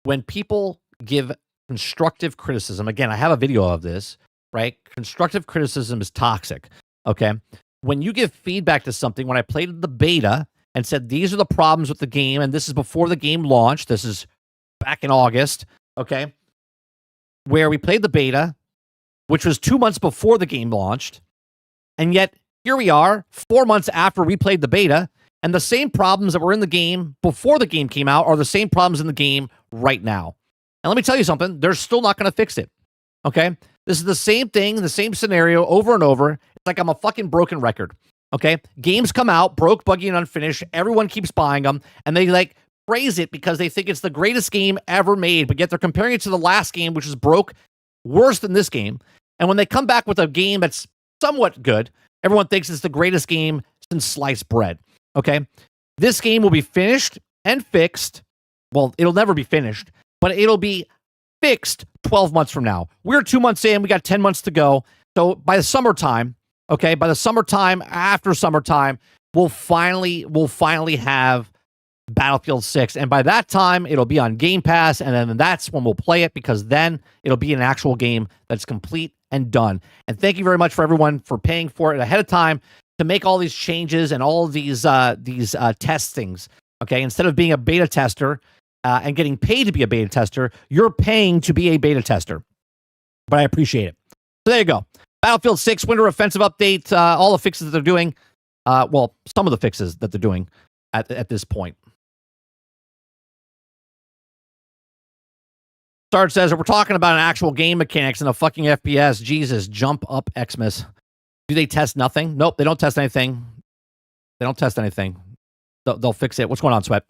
when people give constructive criticism. Again, I have a video of this, right? Constructive criticism is toxic, okay? When you give feedback to something, when I played the beta and said, these are the problems with the game, and this is before the game launched, this is back in August, okay? Where we played the beta, which was 2 months before the game launched, and yet here we are, 4 months after we played the beta, and the same problems that were in the game before the game came out are the same problems in the game right now. And let me tell you something, they're still not going to fix it, okay? This is the same thing, the same scenario over and over. It's like I'm a fucking broken record, okay? Games come out, broke, buggy, and unfinished. Everyone keeps buying them, and they praise it because they think it's the greatest game ever made, but yet they're comparing it to the last game, which is broke, worse than this game. And when they come back with a game that's somewhat good, everyone thinks it's the greatest game since sliced bread, okay? This game will be finished and fixed. Well, it'll never be finished, but it'll be fixed 12 months from now. We're 2 months in. We got 10 months to go. So by the summertime, okay, after summertime, we'll finally have Battlefield 6. And by that time, it'll be on Game Pass. And then that's when we'll play it, because then it'll be an actual game that's complete and done. And thank you very much for everyone for paying for it ahead of time to make all these changes and all of these testings. Okay, instead of being a beta tester and getting paid to be a beta tester, you're paying to be a beta tester. But I appreciate it. So there you go. Battlefield 6 Winter Offensive Update. All the fixes that they're doing. Well, some of the fixes that they're doing at this point. Sarge says, we're talking about an actual game mechanics and a fucking FPS. Jesus, jump up Xmas. Do they test nothing? Nope, they don't test anything. They don't test anything. They'll fix it. What's going on, Sweat?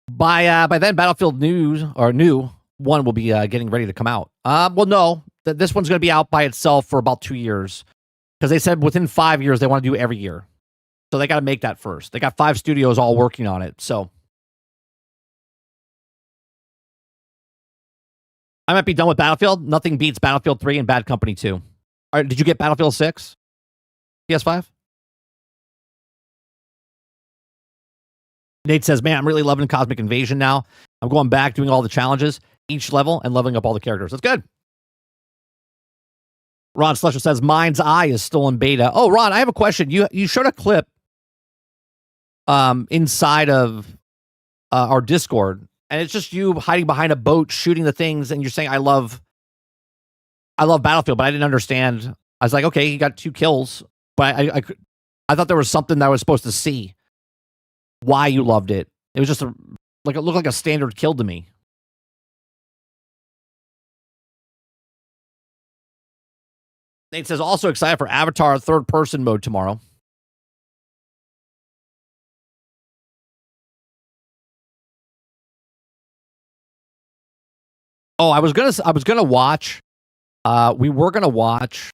By then, Battlefield New 1 will be getting ready to come out. Well, no, this one's going to be out by itself for about 2 years, because they said within 5 years they want to do every year. So they got to make that first. They got 5 studios all working on it. So I might be done with Battlefield. Nothing beats Battlefield 3 and Bad Company 2. All right, did you get Battlefield 6? PS5? Nate says, man, I'm really loving Cosmic Invasion now. I'm going back, doing all the challenges, each level, and leveling up all the characters. That's good. Ron Slusher says, Mind's Eye is still in beta. Oh, Ron, I have a question. You showed a clip inside of our Discord, and it's just you hiding behind a boat, shooting the things, and you're saying, I love Battlefield, but I didn't understand. I was like, okay, he got 2 kills, but I thought there was something that I was supposed to see. Why you loved it. It was just it looked like a standard kill to me. Nate says, also excited for Avatar third person mode tomorrow. Oh, I was gonna watch. We were gonna watch.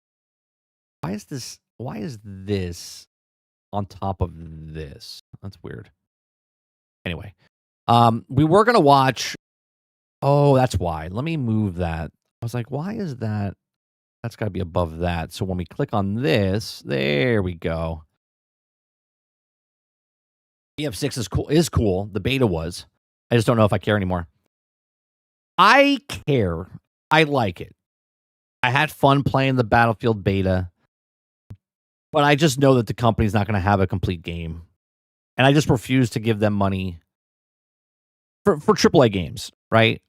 Why is this on top of this? That's weird. Anyway, we were gonna watch. Oh, that's why. Let me move that. I was like, why is that? That's got to be above that. So when we click on this, there we go. BF6 is cool. The beta was. I just don't know if I care anymore. I care. I like it. I had fun playing the Battlefield beta, but I just know that the company's not going to have a complete game. And I just refuse to give them money for AAA games, right?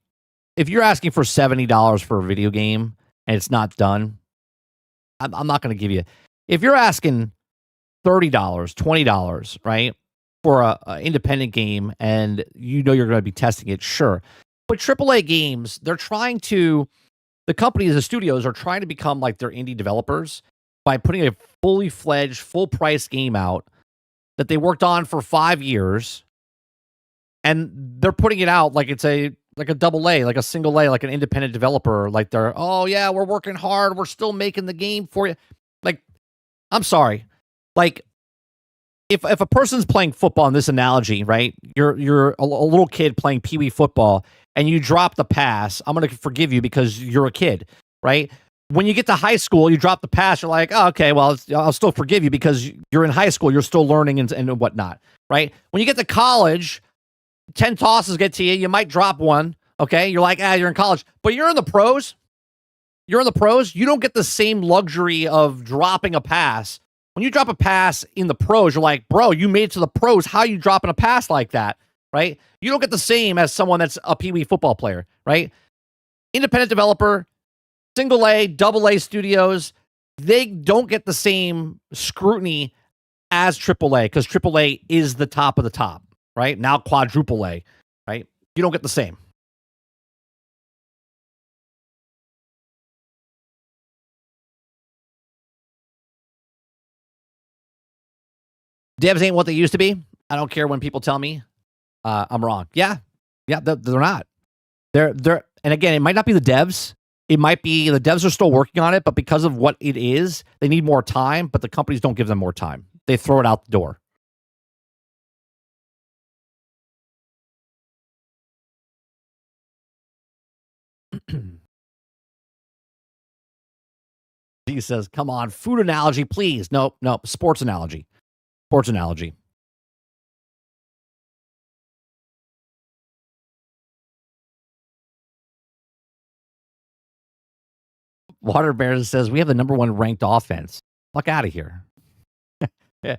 If you're asking for $70 for a video game and it's not done, I'm not going to give you. If you're asking $30, $20, right, for a independent game and you know you're going to be testing it, sure. But AAA games, the companies, the studios are trying to become like their indie developers by putting a fully fledged, full price game out that they worked on for 5 years, and they're putting it out like it's a double A, like a single A, like an independent developer. Like they're, oh yeah, we're working hard, we're still making the game for you. Like, I'm sorry, like if a person's playing football in this analogy, right? You're a little kid playing pee-wee football and you drop the pass. I'm gonna forgive you because you're a kid, right? When you get to high school, you drop the pass. You're like, oh, okay, well, I'll still forgive you because you're in high school. You're still learning and whatnot, right? When you get to college, 10 tosses get to you. You might drop one, okay? You're like, you're in college. But you're in the pros. You don't get the same luxury of dropping a pass. When you drop a pass in the pros, you're like, bro, you made it to the pros. How are you dropping a pass like that, right? You don't get the same as someone that's a pee-wee football player, right? Independent developer, single A, double A studios, they don't get the same scrutiny as AAA because AAA is the top of the top, right? Now quadruple A, right? You don't get the same. Devs ain't what they used to be. I don't care when people tell me I'm wrong. Yeah, they're not. They're and again, it might not be the devs. It might be the devs are still working on it, but because of what it is, they need more time, but the companies don't give them more time. They throw it out the door. He says, come on, food analogy, please. Nope, sports analogy. Sports analogy. Water Bears says, we have the number 1 ranked offense. Fuck out of here. Yeah.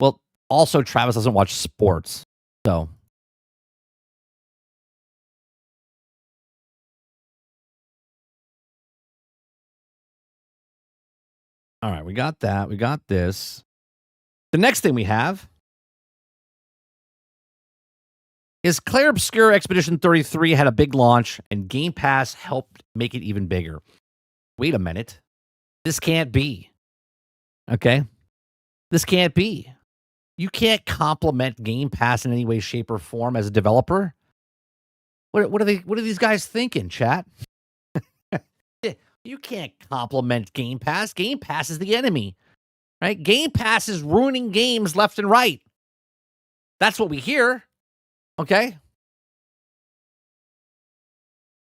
Well, also, Travis doesn't watch sports. So. All right, we got that. We got this. The next thing we have is Clair Obscur Expedition 33 had a big launch, and Game Pass helped make it even bigger. Wait a minute. This can't be. Okay? This can't be. You can't compliment Game Pass in any way, shape, or form as a developer. What are these guys thinking, chat? You can't compliment Game Pass. Game Pass is the enemy. Right? Game Pass is ruining games left and right. That's what we hear. Okay?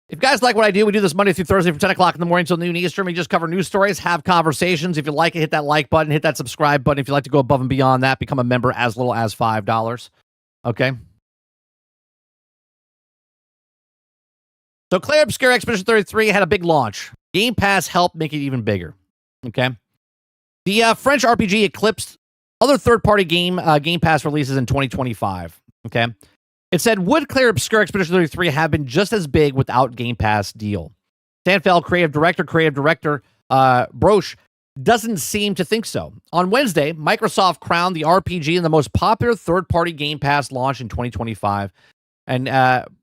If you guys like what I do, we do this Monday through Thursday from 10 o'clock in the morning until noon Eastern. We just cover news stories, have conversations. If you like it, hit that like button, hit that subscribe button. If you'd like to go above and beyond that, become a member as little as $5. Okay? So Clair Obscur Expedition 33 had a big launch. Game Pass helped make it even bigger. Okay? The French RPG eclipsed other third-party Game Pass releases in 2025. Okay? It said, would Clair Obscur Expedition 33 have been just as big without Game Pass deal? Sandfeld creative director Broche doesn't seem to think so. On Wednesday, Microsoft crowned the RPG in the most popular third-party Game Pass launch in 2025. And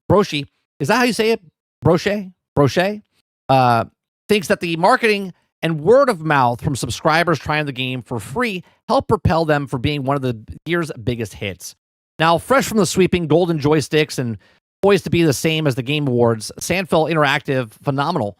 Broche, is that how you say it? Broche? Thinks that the marketing and word of mouth from subscribers trying the game for free helped propel them for being one of the year's biggest hits. Now, fresh from the sweeping golden joysticks and poised to be the same as the Game Awards, Sandfeld Interactive phenomenal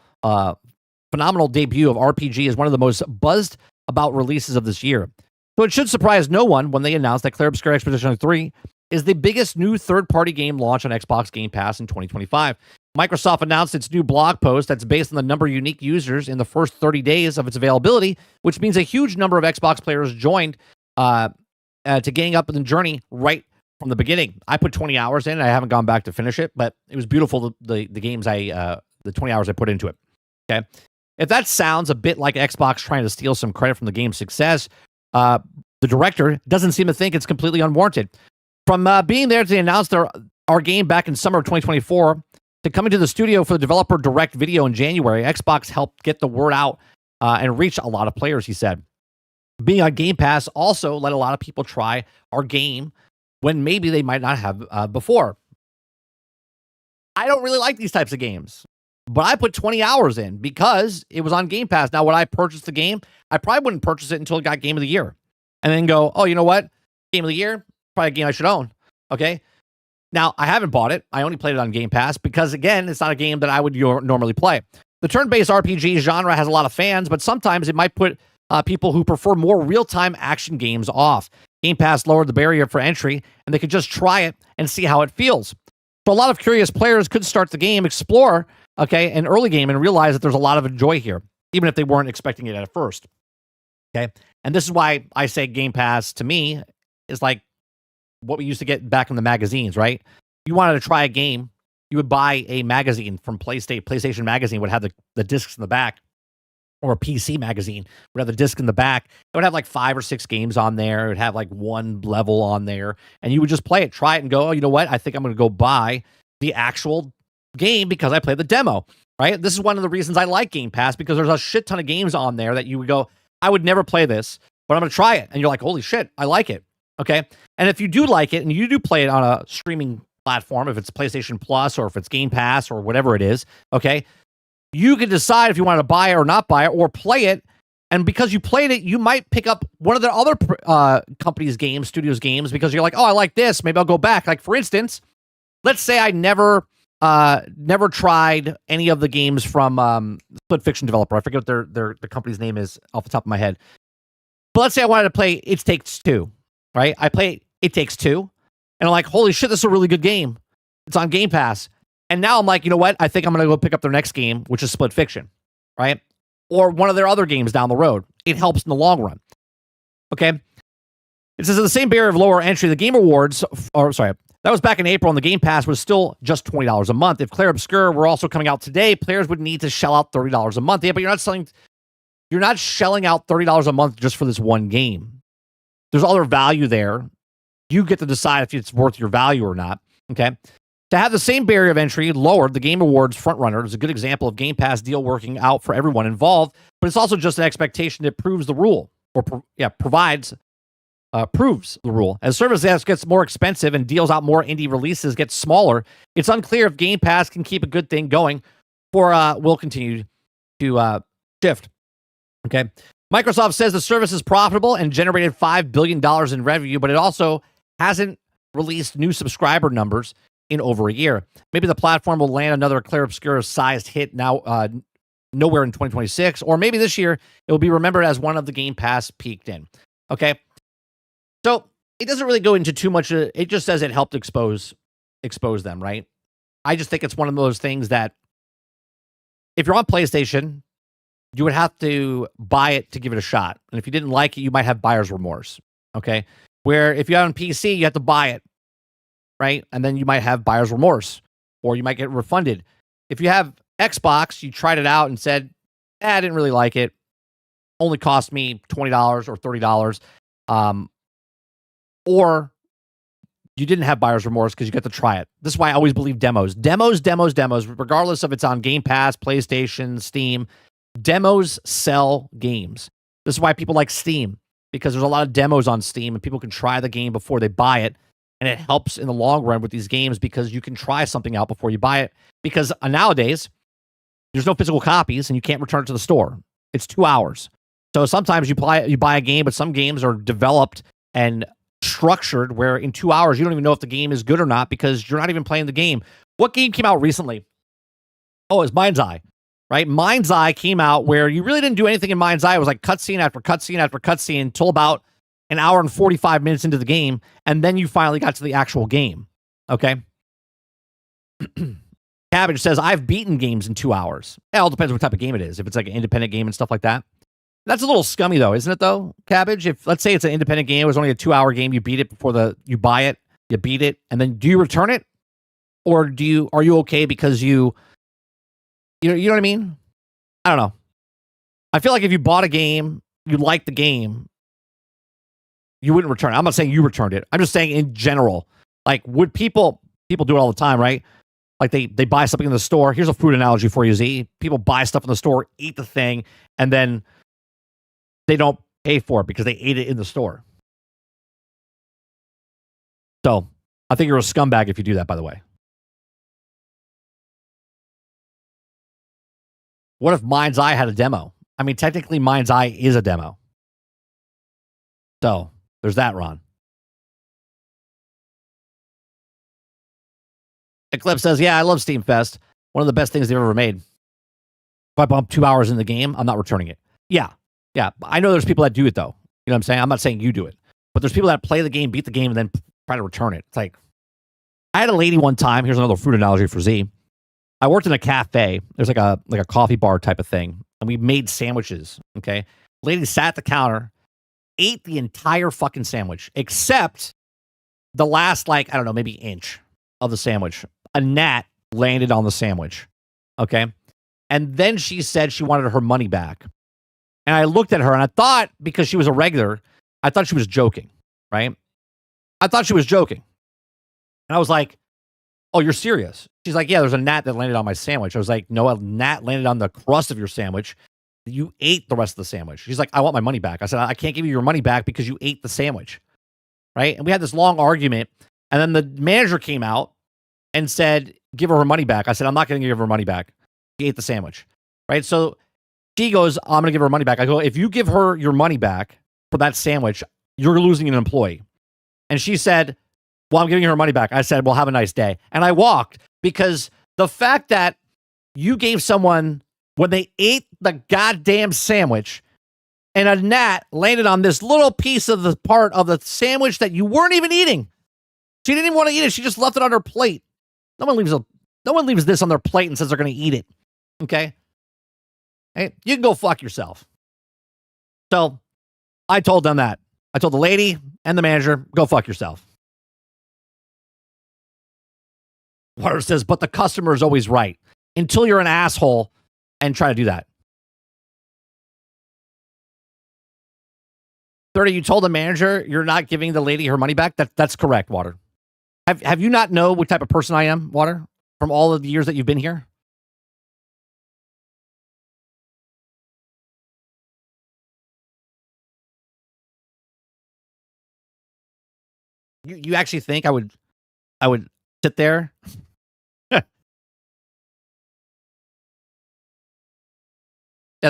debut of RPG is one of the most buzzed about releases of this year. So it should surprise no one when they announce that Clair Obscur Expedition 3 is the biggest new third-party game launch on Xbox Game Pass in 2025. Microsoft announced its new blog post that's based on the number of unique users in the first 30 days of its availability, which means a huge number of Xbox players joined to gang up in the journey right from the beginning. I put 20 hours in. I haven't gone back to finish it, but it was beautiful, the games the 20 hours I put into it. Okay? If that sounds a bit like Xbox trying to steal some credit from the game's success, the director doesn't seem to think it's completely unwarranted. From being there to announce our game back in summer of 2024 to coming to the studio for the developer direct video in January, Xbox helped get the word out and reach a lot of players, he said. Being on Game Pass also let a lot of people try our game when maybe they might not have before. I don't really like these types of games, but I put 20 hours in because it was on Game Pass. Now, would I purchase the game? I probably wouldn't purchase it until it got Game of the Year. And then go, oh, you know what? Game of the Year? Probably a game I should own. Okay? Now, I haven't bought it. I only played it on Game Pass because, again, it's not a game that I would normally play. The turn-based RPG genre has a lot of fans, but sometimes it might put people who prefer more real-time action games off. Game Pass lowered the barrier for entry, and they could just try it and see how it feels. So a lot of curious players could start the game, explore, an early game, and realize that there's a lot of joy here, even if they weren't expecting it at first. Okay? And this is why I say Game Pass, to me, is like what we used to get back in the magazines, right? You wanted to try a game, you would buy a magazine from PlayStation Magazine would have the discs in the back, or a PC magazine would have the disc in the back. It would have like 5 or 6 games on there. It would have like one level on there, and you would just play it, try it, and go, oh, you know what? I think I'm going to go buy the actual game because I played the demo, right? This is one of the reasons I like Game Pass, because there's a shit ton of games on there that you would go, I would never play this, but I'm going to try it. And you're like, holy shit, I like it. Okay. And if you do like it and you do play it on a streaming platform, if it's PlayStation Plus or if it's Game Pass or whatever it is, okay, you can decide if you want to buy it or not buy it or play it. And because you played it, you might pick up one of the other companies' games, studios' games, because you're like, oh, I like this. Maybe I'll go back. Like, for instance, let's say I never tried any of the games from Split Fiction developer. I forget what their company's name is off the top of my head. But let's say I wanted to play It Takes Two, right? I play It Takes Two, and I'm like, holy shit, this is a really good game. It's on Game Pass. And now I'm like, you know what? I think I'm going to go pick up their next game, which is Split Fiction, right? Or one of their other games down the road. It helps in the long run. Okay. It says, at the same barrier of lower entry, the Game Awards, that was back in April, and the Game Pass was still just $20 a month. If Clair Obscur were also coming out today, players would need to shell out $30 a month. Yeah, but you're not shelling out $30 a month just for this one game. There's other value there. You get to decide if it's worth your value or not. Okay. To have the same barrier of entry lowered, the Game Awards frontrunner is a good example of Game Pass deal working out for everyone involved, but it's also just an expectation that proves the rule, or proves the rule. As service gets more expensive and deals out more indie releases get smaller, it's unclear if Game Pass can keep a good thing going or will continue to shift. Okay. Microsoft says the service is profitable and generated $5 billion in revenue, but it also hasn't released new subscriber numbers in over a year. Maybe the platform will land another Clair Obscur sized hit now nowhere in 2026, or maybe this year it will be remembered as one of the Game Pass peaked in. Okay. So it doesn't really go into too much. It just says it helped expose them, right? I just think it's one of those things that if you're on PlayStation, you would have to buy it to give it a shot. And if you didn't like it, you might have buyer's remorse. Okay. Where if you have on PC, you have to buy it, right? And then you might have buyer's remorse, or you might get refunded. If you have Xbox, you tried it out and said, I didn't really like it. Only cost me $20 or $30. Or you didn't have buyer's remorse because you got to try it. This is why I always believe demos, regardless if it's on Game Pass, PlayStation, Steam. Demos sell games. This is why people like Steam, because there's a lot of demos on Steam and people can try the game before they buy it. And it helps in the long run with these games because you can try something out before you buy it. Because nowadays, there's no physical copies and you can't return it to the store. It's 2 hours. So sometimes you buy a game, but some games are developed and structured where in 2 hours you don't even know if the game is good or not because you're not even playing the game. What game came out recently? Oh, it's Mind's Eye, right? Mind's Eye came out where you really didn't do anything in Mind's Eye. It was like cutscene after cutscene after cutscene until about an hour and 45 minutes into the game, and then you finally got to the actual game. Okay. Cabbage says, I've beaten games in 2 hours. It all depends what type of game it is. If it's like an independent game and stuff like that. That's a little scummy though, isn't it though, Cabbage? If let's say it's an independent game, it was only a 2 hour game, you beat it before you buy it, you beat it, and then do you return it? Or are you okay because you know what I mean? I don't know. I feel like if you bought a game, you liked the game, you wouldn't return it. I'm not saying you returned it. I'm just saying in general. Like, would people do it all the time, right? Like they buy something in the store. Here's a food analogy for you, Z. People buy stuff in the store, eat the thing, and then they don't pay for it because they ate it in the store. So I think you're a scumbag if you do that, by the way. What if Mind's Eye had a demo? I mean, technically Mind's Eye is a demo. So there's that, Ron. Eclipse says, yeah, I love Steam Fest. One of the best things they've ever made. If I bump 2 hours in the game, I'm not returning it. Yeah. I know there's people that do it, though. You know what I'm saying? I'm not saying you do it. But there's people that play the game, beat the game, and then try to return it. It's like, I had a lady one time. Here's another food analogy for Z. I worked in a cafe. There's like a coffee bar type of thing. And we made sandwiches, okay? Lady sat at the counter, ate the entire fucking sandwich, except the last, maybe inch of the sandwich. A gnat landed on the sandwich, okay? And then she said she wanted her money back. And I looked at her and I thought, because she was a regular, I thought she was joking, right? I thought she was joking. And I was like, oh, you're serious? She's like, yeah, there's a gnat that landed on my sandwich. I was like, no, a gnat landed on the crust of your sandwich. You ate the rest of the sandwich. She's like, I want my money back. I said, I can't give you your money back because you ate the sandwich, right? And we had this long argument. And then the manager came out and said, give her money back. I said, I'm not going to give her money back. She ate the sandwich, right? So she goes, I'm going to give her money back. I go, if you give her your money back for that sandwich, you're losing an employee. And she said, well, I'm giving her money back. I said, well, have a nice day. And I walked because the fact that you gave someone, when they ate the goddamn sandwich and a gnat landed on this little piece of the part of the sandwich that you weren't even eating. She didn't even want to eat it. She just left it on her plate. No one leaves a No one leaves this on their plate and says they're going to eat it. Okay? Hey, you can go fuck yourself. So I told them that. I told the lady and the manager, go fuck yourself. Water says, but the customer is always right. Until you're an asshole and try to do that. 30, you told the manager you're not giving the lady her money back? That's correct, Water. Have you not know what type of person I am, Water, from all of the years that you've been here? You actually think I would sit there? Yeah,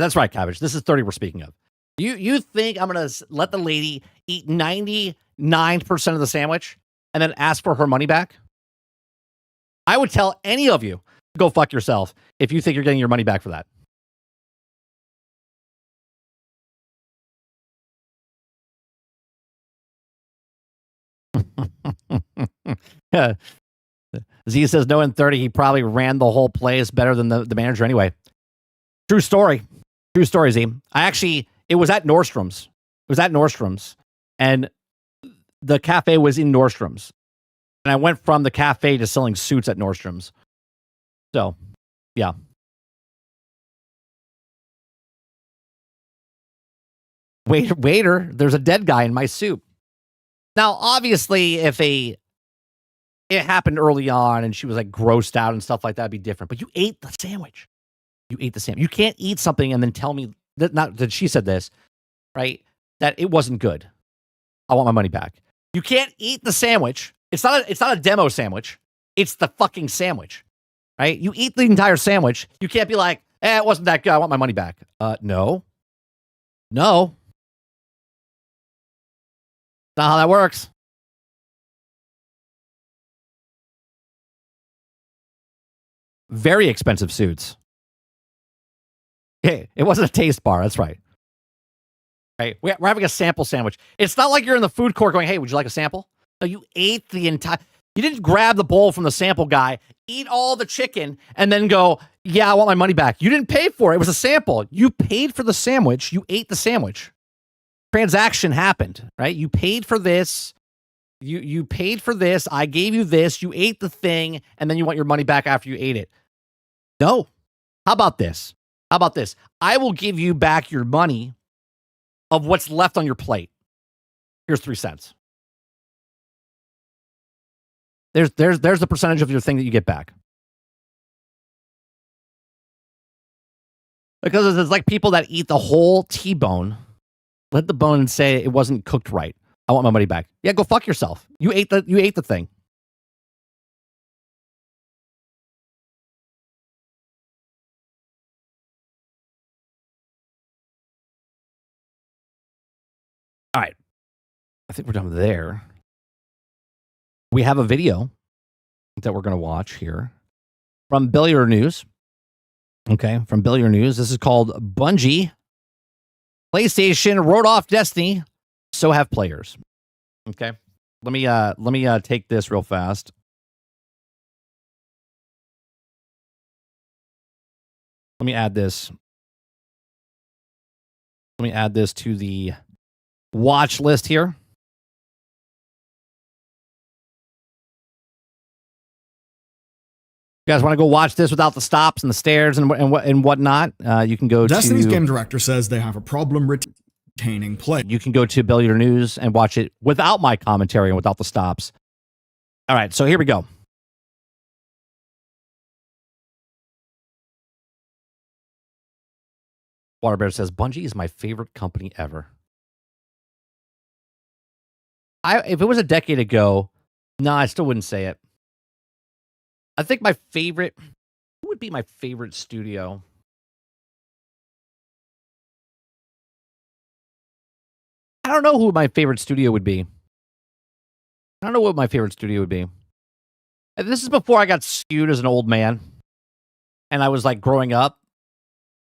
that's right, Cabbage. This is 30 we're speaking of. You think I'm going to let the lady eat 99% of the sandwich and then ask for her money back? I would tell any of you to go fuck yourself if you think you're getting your money back for that. Z says no in 30. He probably ran the whole place better than the manager anyway. True story. True story, Z. It was at Nordstrom's. And the cafe was in Nordstrom's. And I went from the cafe to selling suits at Nordstrom's. So, yeah. Waiter, there's a dead guy in my soup. Now, obviously, if it happened early on and she was like grossed out and stuff like that, it'd be different. But you ate the sandwich. You can't eat something and then tell me that she said this, right? That it wasn't good. I want my money back. You can't eat the sandwich. It's not a demo sandwich. It's the fucking sandwich, right? You eat the entire sandwich. You can't be like, it wasn't that good. I want my money back. No. Not how that works. Very expensive suits. Hey, it wasn't a taste bar. That's right. Hey, we're having a sample sandwich. It's not like you're in the food court going, hey, would you like a sample? No, you ate the entire... You didn't grab the bowl from the sample guy, eat all the chicken, and then go, yeah, I want my money back. You didn't pay for it. It was a sample. You paid for the sandwich. You ate the sandwich. Transaction happened, right? You paid for this. You paid for this. I gave you this. You ate the thing, and then you want your money back after you ate it. No. How about this? I will give you back your money of what's left on your plate. Here's 3 cents. There's the percentage of your thing that you get back. Because it's like people that eat the whole T-bone, let the bone say it wasn't cooked right. I want my money back. Yeah, go fuck yourself. You ate the thing. All right. I think we're done there. We have a video that we're going to watch here from Billiard News. Okay, from Billiard News. This is called Bungie. PlayStation wrote off Destiny. So have players. Okay. Let me take this real fast. Let me add this to the watch list here. You guys want to go watch this without the stops and the stairs and whatnot? You can go Destiny's game director says they have a problem retaining play. You can go to Billiard News and watch it without my commentary and without the stops. All right, so here we go. Waterbear says, Bungie is my favorite company ever. If it was a decade ago, no, I still wouldn't say it. I think my favorite... Who would be my favorite studio? I don't know who my favorite studio would be. I don't know what my favorite studio would be. And this is before I got skewed as an old man. And I was like growing up.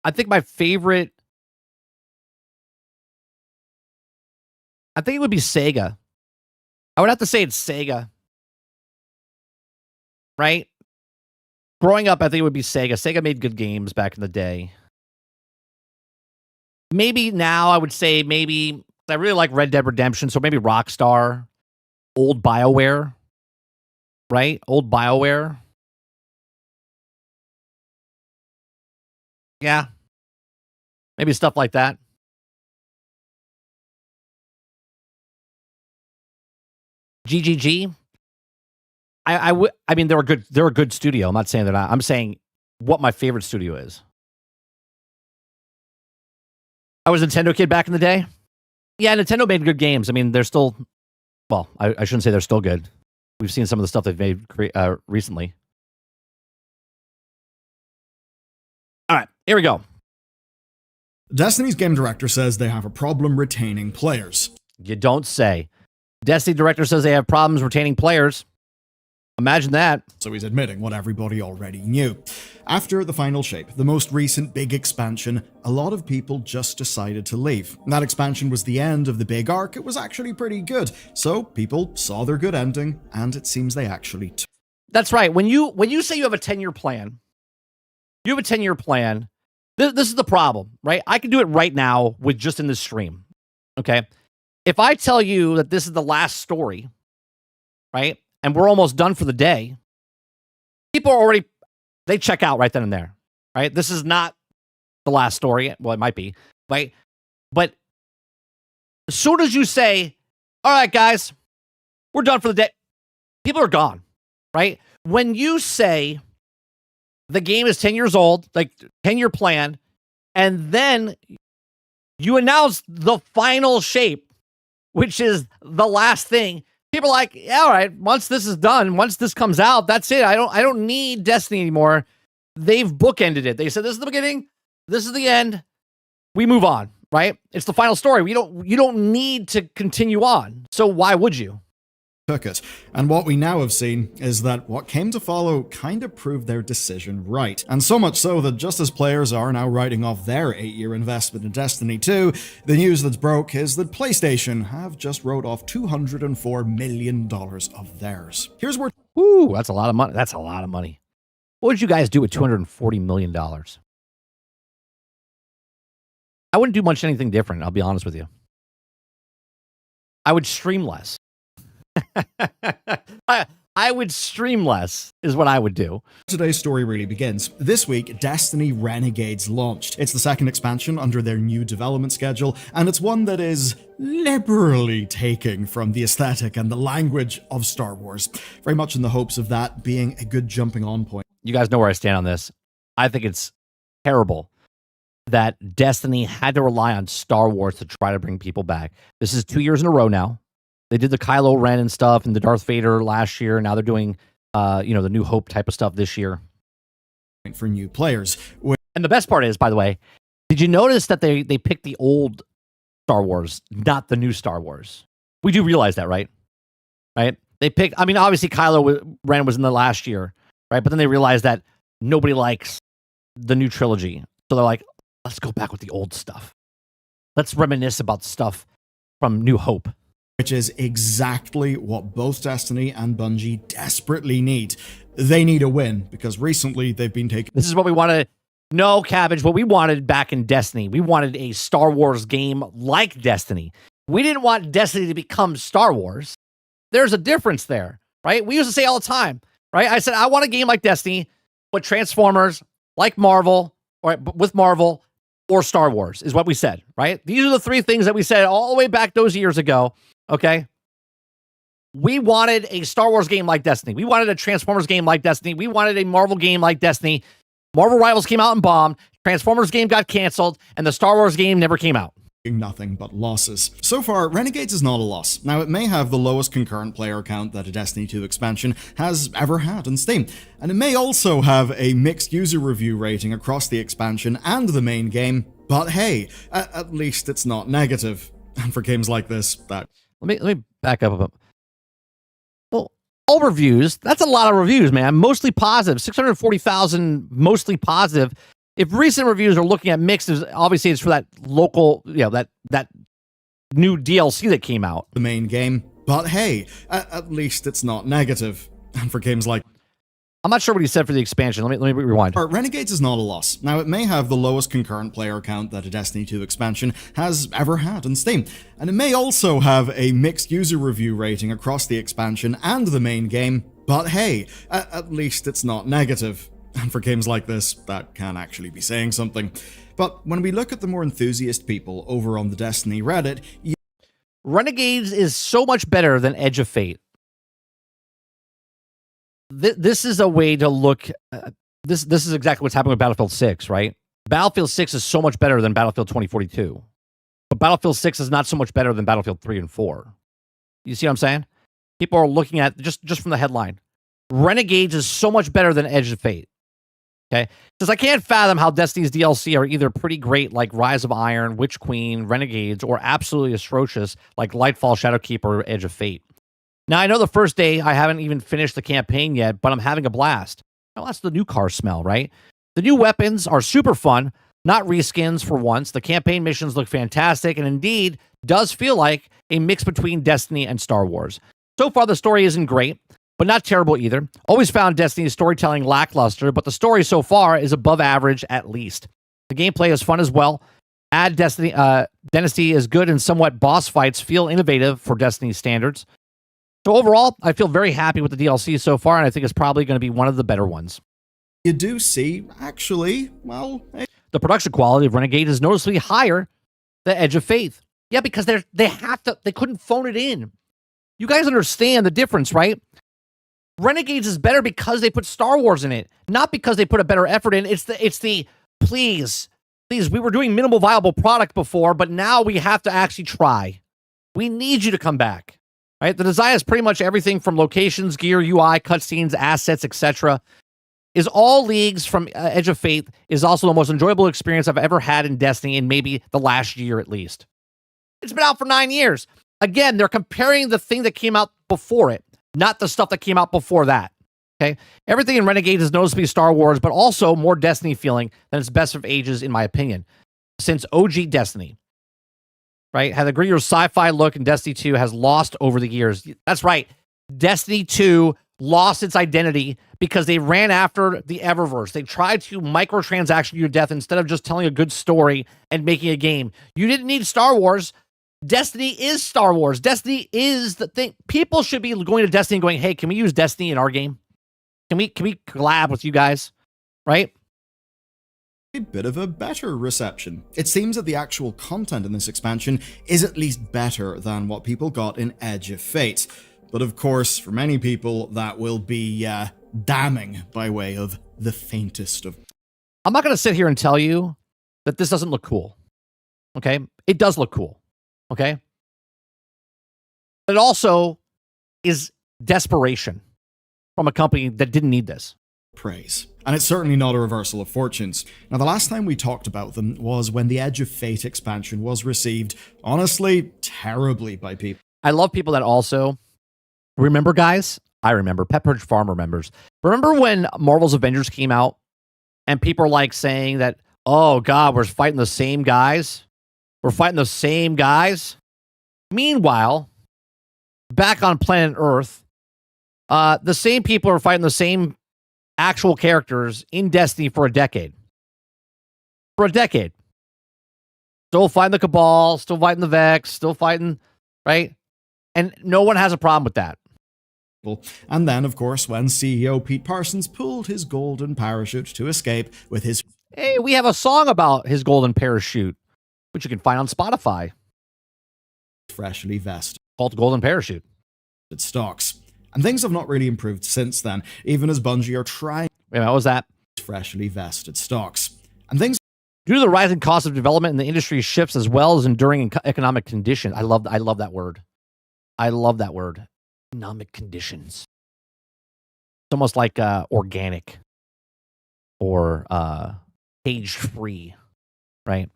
I think my favorite... I think it would be Sega. I would have to say it's Sega. Right? growing up, I think it would be Sega. Sega made good games back in the day. Maybe now I would say maybe I really like Red Dead Redemption, so maybe Rockstar, old BioWare, right? Old BioWare. Yeah. Maybe stuff like that. GGG. I mean, they're a good studio. I'm not saying they're not. I'm saying what my favorite studio is. I was a Nintendo kid back in the day. Yeah, Nintendo made good games. I mean, they're still, well, I shouldn't say they're still good. We've seen some of the stuff they've made recently. All right, here we go. Destiny's game director says they have a problem retaining players. You don't say. Destiny director says they have problems retaining players. Imagine that. So he's admitting what everybody already knew. After the final shape, the most recent big expansion, a lot of people just decided to leave. That expansion was the end of the big arc. It was actually pretty good. So people saw their good ending, and it seems they actually That's right. When you say you have a 10-year plan, you have a 10-year plan. This is the problem, right? I can do it right now with just in this stream. Okay. If I tell you that this is the last story, right? And we're almost done for the day, people are already, they check out right then and there, right? This is not the last story. Well, it might be, right? But as soon as you say, all right, guys, we're done for the day, people are gone, right? When you say the game is 10 years old, like 10-year plan, and then you announce the final shape, which is the last thing, people are like, yeah, all right, once this is done, once this comes out, that's it. I don't need Destiny anymore. They've bookended it. They said this is the beginning, this is the end. We move on, right? It's the final story. You don't need to continue on. So why would you? took it. And what we now have seen is that what came to follow kind of proved their decision right. And so much so that just as players are now writing off their 8-year investment in Destiny 2, the news that's broke is that PlayStation have just wrote off $204 million of theirs. Here's where... Ooh, that's a lot of money. That's a lot of money. What would you guys do with $240 million? I wouldn't do much anything different, I'll be honest with you. I would stream less. I would stream less, is what I would do. Today's story really begins. This week, Destiny Renegades launched. It's the second expansion under their new development schedule, and it's one that is liberally taking from the aesthetic and the language of Star Wars, very much in the hopes of that being a good jumping on point. You guys know where I stand on this. I think it's terrible that Destiny had to rely on Star Wars to try to bring people back. This is 2 years in a row now. They did the Kylo Ren and stuff and the Darth Vader last year. Now they're doing, the New Hope type of stuff this year. For new players. And the best part is, by the way, did you notice that they picked the old Star Wars, not the new Star Wars? We do realize that, right? Right? They picked, I mean, obviously Kylo Ren was in the last year, right? But then they realized that nobody likes the new trilogy. So they're like, let's go back with the old stuff. Let's reminisce about stuff from New Hope. Which is exactly what both Destiny and Bungie desperately need. They need a win, because recently they've been taking... This is what we wanted. No, Cabbage, what we wanted back in Destiny. We wanted a Star Wars game like Destiny. We didn't want Destiny to become Star Wars. There's a difference there, right? We used to say all the time, right? I said, I want a game like Destiny, but Transformers, like Marvel, or with Marvel, or Star Wars, is what we said, right? These are the three things that we said all the way back those years ago. Okay. We wanted a Star Wars game like Destiny. We wanted a Transformers game like Destiny. We wanted a Marvel game like Destiny. Marvel Rivals came out and bombed. Transformers game got canceled, and the Star Wars game never came out. Nothing but losses. So far, Renegades is not a loss. Now, it may have the lowest concurrent player count that a Destiny 2 expansion has ever had on Steam, and it may also have a mixed user review rating across the expansion and the main game, but hey, at least it's not negative. And for games like this, that... Let me back up a bit. Well, all reviews, that's a lot of reviews, man. Mostly positive. 640,000 mostly positive. If recent reviews are looking at mixed, obviously it's for that local, that new DLC that came out. The main game. But hey, at least it's not negative. And for games like... I'm not sure what he said for the expansion. Let me rewind. Renegades is not a loss. Now, it may have the lowest concurrent player count that a Destiny 2 expansion has ever had on Steam, and it may also have a mixed user review rating across the expansion and the main game, but hey, at least it's not negative. And for games like this, that can actually be saying something. But when we look at the more enthusiast people over on the Destiny Reddit, Renegades is so much better than Edge of Fate. This is a way to look. This is exactly what's happening with Battlefield 6, right? Battlefield 6 is so much better than Battlefield 2042. But Battlefield 6 is not so much better than Battlefield 3 and 4. You see what I'm saying? People are looking at, just from the headline, Renegades is so much better than Edge of Fate. Okay? Because I can't fathom how Destiny's DLC are either pretty great like Rise of Iron, Witch Queen, Renegades, or absolutely atrocious like Lightfall, Shadowkeep, or Edge of Fate. Now, I know the first day I haven't even finished the campaign yet, but I'm having a blast. Now, that's the new car smell, right? The new weapons are super fun, not reskins for once. The campaign missions look fantastic, and indeed does feel like a mix between Destiny and Star Wars. So far, the story isn't great, but not terrible either. Always found Destiny's storytelling lackluster, but the story so far is above average at least. The gameplay is fun as well. Dynasty is good, and somewhat boss fights feel innovative for Destiny standards. So overall, I feel very happy with the DLC so far, and I think it's probably going to be one of the better ones. You do see, actually, well... The production quality of Renegade is noticeably higher than Edge of Faith. Yeah, because they couldn't phone it in. You guys understand the difference, right? Renegades is better because they put Star Wars in it, not because they put a better effort in. It's the please, we were doing minimal viable product before, but now we have to actually try. We need you to come back. Right? The design is pretty much everything from locations, gear, UI, cutscenes, assets, etc. Is all leagues from Edge of Faith, is also the most enjoyable experience I've ever had in Destiny in maybe the last year at least. It's been out for 9 years. Again, they're comparing the thing that came out before it, not the stuff that came out before that. Okay? Everything in Renegade is noticeably Star Wars, but also more Destiny feeling than its best of ages, in my opinion, since OG Destiny. Right? Has a grittier sci-fi look, and Destiny 2 has lost over the years. That's right. Destiny 2 lost its identity because they ran after the Eververse. They tried to microtransaction you to death instead of just telling a good story and making a game. You didn't need Star Wars. Destiny is Star Wars. Destiny is the thing. People should be going to Destiny and going, hey, can we use Destiny in our game? Can we collab with you guys? Right? A bit of a better reception. It seems that the actual content in this expansion is at least better than what people got in Edge of Fate. But of course, for many people, that will be damning by way of the faintest of... I'm not going to sit here and tell you that this doesn't look cool. Okay? It does look cool. Okay? It also is desperation from a company that didn't need this. Praise. And it's certainly not a reversal of fortunes. Now, the last time we talked about them was when the Edge of Fate expansion was received, honestly, terribly by people. I love people that also remember, guys. I remember. Pepperidge Farm remembers. Remember when Marvel's Avengers came out and people are like saying that, oh, God, we're fighting the same guys? We're fighting the same guys? Meanwhile, back on planet Earth, the same people are fighting the same actual characters in Destiny for a decade. For a decade. Still fighting the Cabal, still fighting the Vex, still fighting, right? And no one has a problem with that. And then, of course, when CEO Pete Parsons pulled his golden parachute to escape with his... Hey, we have a song about his golden parachute, which you can find on Spotify. Freshly vested. Called Golden Parachute. It stocks. And things have not really improved since then, even as Bungie are trying... Wait a minute, what was that? Freshly vested stocks. And things... Due to the rising cost of development and the industry shifts as well as enduring economic conditions. I love that word. I love that word. Economic conditions. It's almost like organic or cage-free, right?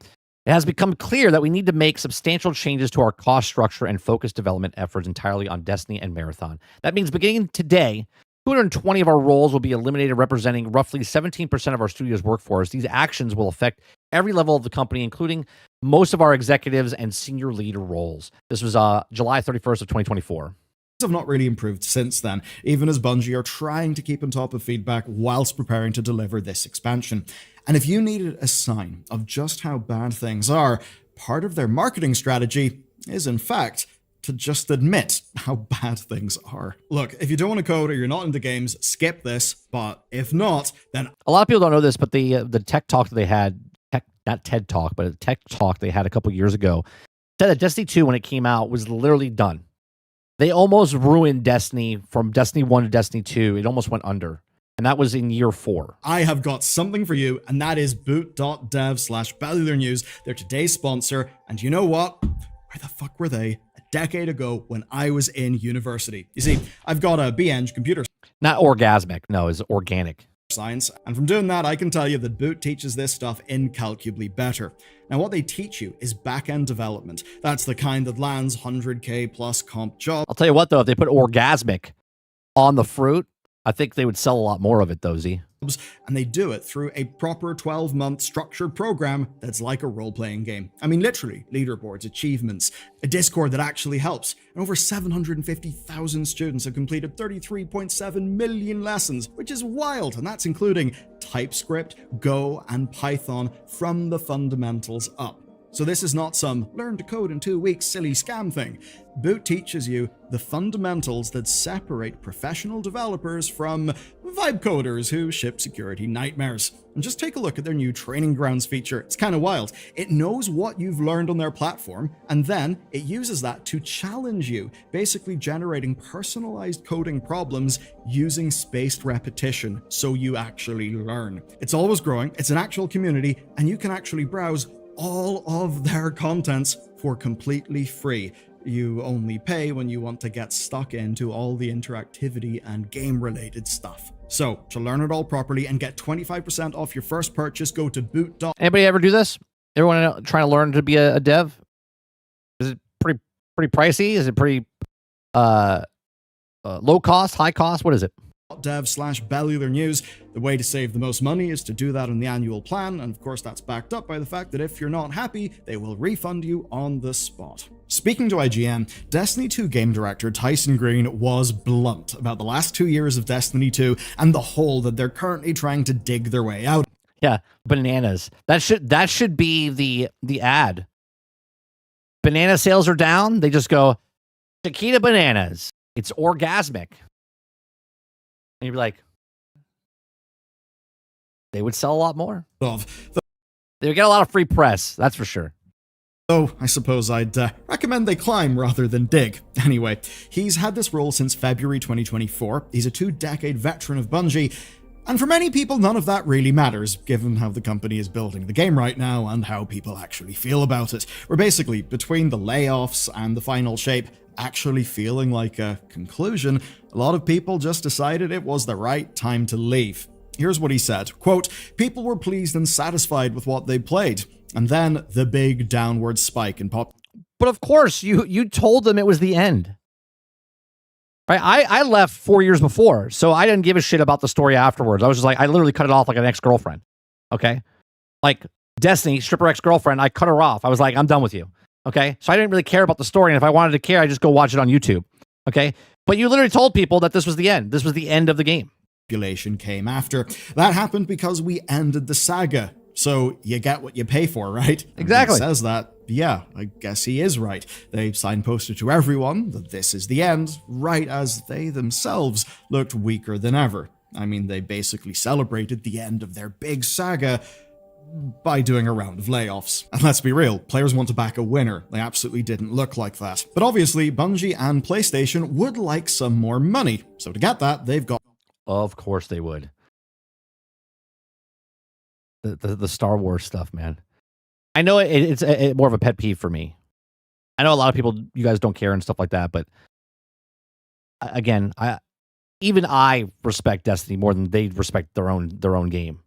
It has become clear that we need to make substantial changes to our cost structure and focus development efforts entirely on Destiny and Marathon. That means beginning today, 220 of our roles will be eliminated, representing roughly 17% of our studio's workforce. These actions will affect every level of the company, including most of our executives and senior leader roles. This was July 31st of 2024. have not really improved since then, even as Bungie are trying to keep on top of feedback whilst preparing to deliver this expansion. And if you needed a sign of just how bad things are, part of their marketing strategy is, in fact, to just admit how bad things are. Look, if you don't want to code or you're not into games, skip this, but if not, then... A lot of people don't know this, but the tech talk that they had, not TED Talk, but a tech talk they had a couple years ago, said that Destiny 2, when it came out, was literally done. They almost ruined Destiny from Destiny 1 to Destiny 2. It almost went under. And that was in year 4. I have got something for you, and that is boot.dev/Bellular News. They're today's sponsor, and you know what? Where the fuck were they a decade ago when I was in university? You see, I've got a BEng computer Not orgasmic. No, it's organic. science, and from doing that, I can tell you that Boot teaches this stuff incalculably better. Now, what they teach you is back-end development. That's the kind that lands 100k plus comp jobs. I'll tell you what, though, if they put orgasmic on the fruit, I think they would sell a lot more of it, though, Z. And they do it through a proper 12-month structured program that's like a role-playing game. I mean, literally, leaderboards, achievements, a Discord that actually helps. And over 750,000 students have completed 33.7 million lessons, which is wild, and that's including TypeScript, Go, and Python from the fundamentals up. So this is not some learn to code in 2 weeks silly scam thing. Boot teaches you the fundamentals that separate professional developers from vibe coders who ship security nightmares. And just take a look at their new training grounds feature. It's kind of wild. It knows what you've learned on their platform, and then it uses that to challenge you, basically generating personalized coding problems using spaced repetition so you actually learn. It's always growing, it's an actual community, and you can actually browse all of their contents for completely free. You only pay when you want to get stuck into all the interactivity and game-related stuff. So, to learn it all properly and get 25% off your first purchase, go to boot. Anybody ever do this? Everyone trying to learn to be a dev? Is it pretty pricey? Is it pretty low cost, high cost? What is it? Dev/Bellular News. The way to save the most money is to do that on the annual plan, and of course that's backed up by the fact that if you're not happy, they will refund you on the spot. Speaking to IGN, Destiny 2 game director Tyson Green was blunt about the last 2 years of Destiny 2 and the hole that they're currently trying to dig their way out. Yeah, bananas. That should be the ad. Banana sales are down. They just go, Chiquita bananas. It's orgasmic. And you'd be like, they would sell a lot more. They would get a lot of free press, that's for sure. So I suppose I'd recommend they climb rather than dig. Anyway, he's had this role since February 2024. He's a 2-decade veteran of Bungie. And for many people, none of that really matters, given how the company is building the game right now and how people actually feel about it. We're basically, between the layoffs and the final shape, actually feeling like a conclusion, a lot of people just decided it was the right time to leave. Here's what he said, quote, "People were pleased and satisfied with what they played. And then the big downward spike in pop." But of course, you told them it was the end. Right? I left 4 years before, so I didn't give a shit about the story afterwards. I was just like, I literally cut it off like an ex-girlfriend. Okay? Like Destiny, stripper ex-girlfriend, I cut her off. I was like, I'm done with you. Okay? So I didn't really care about the story, and if I wanted to care, I just go watch it on YouTube. Okay? But you literally told people that this was the end. This was the end of the game. Population came after. That happened because we ended the saga. So you get what you pay for, right? Exactly. He says that. Yeah, I guess he is right. They signposted to everyone that this is the end, right as they themselves looked weaker than ever. I mean, they basically celebrated the end of their big saga by doing a round of layoffs. And let's be real, players want to back a winner. They absolutely didn't look like that. But obviously, Bungie and PlayStation would like some more money. So to get that, they've got... Of course they would. The Star Wars stuff, man. I know it's more of a pet peeve for me. I know a lot of people, you guys don't care and stuff like that, but again, I respect Destiny more than they respect their own game.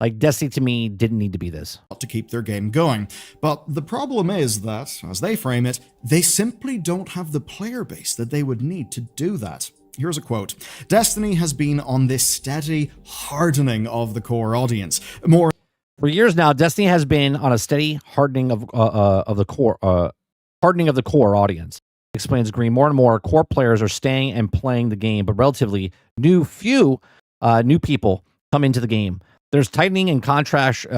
Like, Destiny to me didn't need to be this. To keep their game going. But the problem is that, as they frame it, they simply don't have the player base that they would need to do that. Here's a quote. "Destiny has been on this steady hardening of the core audience. For years now, Destiny has been on a steady hardening of the core audience. explains Green. More and more core players are staying and playing the game, but relatively few new people come into the game. There's tightening and contractions,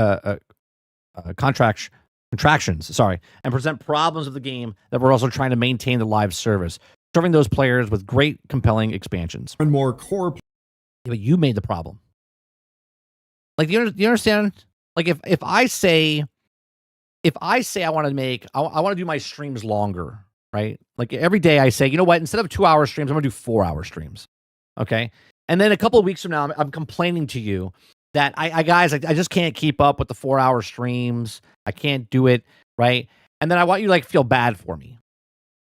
and present problems of the game that we're also trying to maintain the live service, serving those players with great, compelling expansions. And more core. Yeah, but you made the problem. Like, you understand? Like, if I say I want to do my streams longer, right? Like every day I say, you know what? Instead of 2-hour streams, I'm gonna do 4-hour streams. Okay. And then a couple of weeks from now, I'm complaining to you that I just can't keep up with the 4-hour streams. I can't do it, right? And then I want you to like feel bad for me,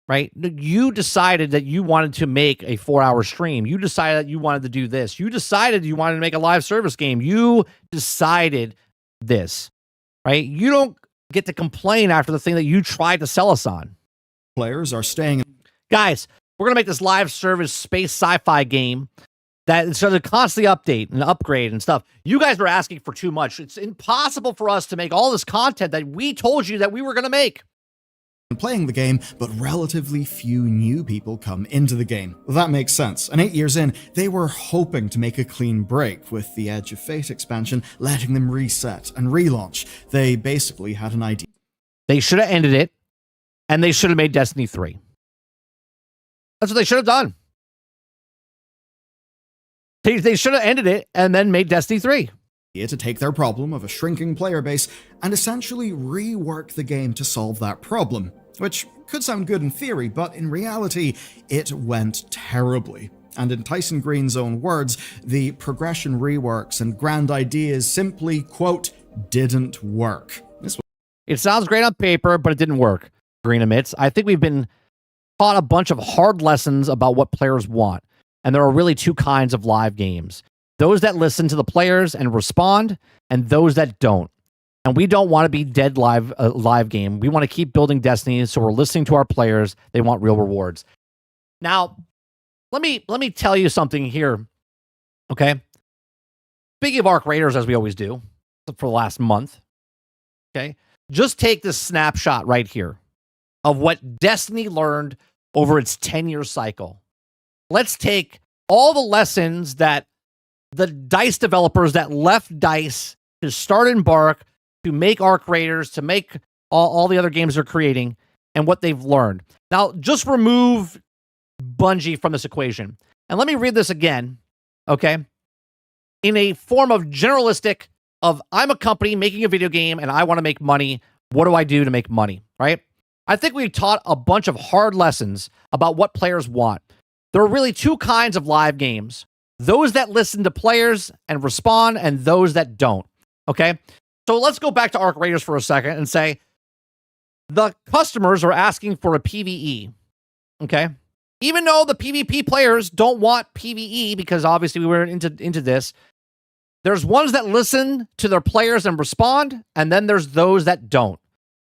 right? You decided that you wanted to make a 4-hour stream. You decided that you wanted to do this. You decided you wanted to make a live service game. You decided this, right? You don't get to complain after the thing that you tried to sell us on. Players are staying. Guys, we're going to make this live service space sci-fi game that so to constantly update and upgrade and stuff. You guys are asking for too much. It's impossible for us to make all this content that we told you that we were going to make. Playing the game, but relatively few new people come into the game. Well, that makes sense. And 8 years in, they were hoping to make a clean break with the Edge of Fate expansion, letting them reset and relaunch. They basically had an idea. They should have ended it, and they should have made Destiny 3. That's what they should have done. They should have ended it and then made Destiny 3. To take their problem of a shrinking player base and essentially rework the game to solve that problem, which could sound good in theory, but in reality, it went terribly. And in Tyson Green's own words, the progression reworks and grand ideas simply, quote, didn't work. It sounds great on paper, but it didn't work, Green admits. I think we've been taught a bunch of hard lessons about what players want, and there are really two kinds of live games. Those that listen to the players and respond, and those that don't. And we don't want to be dead live game. We want to keep building Destiny, so we're listening to our players. They want real rewards. Now, let me tell you something here, okay? Speaking of Arc Raiders, as we always do for the last month, okay? Just take this snapshot right here of what Destiny learned over its 10-year cycle. Let's take all the lessons that the DICE developers that left DICE to start Embark, to make Arc Raiders, to make all the other games they're creating, and what they've learned. Now, just remove Bungie from this equation. And let me read this again, okay? In a form of generalistic of, I'm a company making a video game and I want to make money. What do I do to make money, right? I think we taught a bunch of hard lessons about what players want. There are really two kinds of live games. Those that listen to players and respond, and those that don't, okay? So let's go back to Arc Raiders for a second and say the customers are asking for a PvE, okay? Even though the PvP players don't want PvE, because obviously we were into this, there's ones that listen to their players and respond, and then there's those that don't.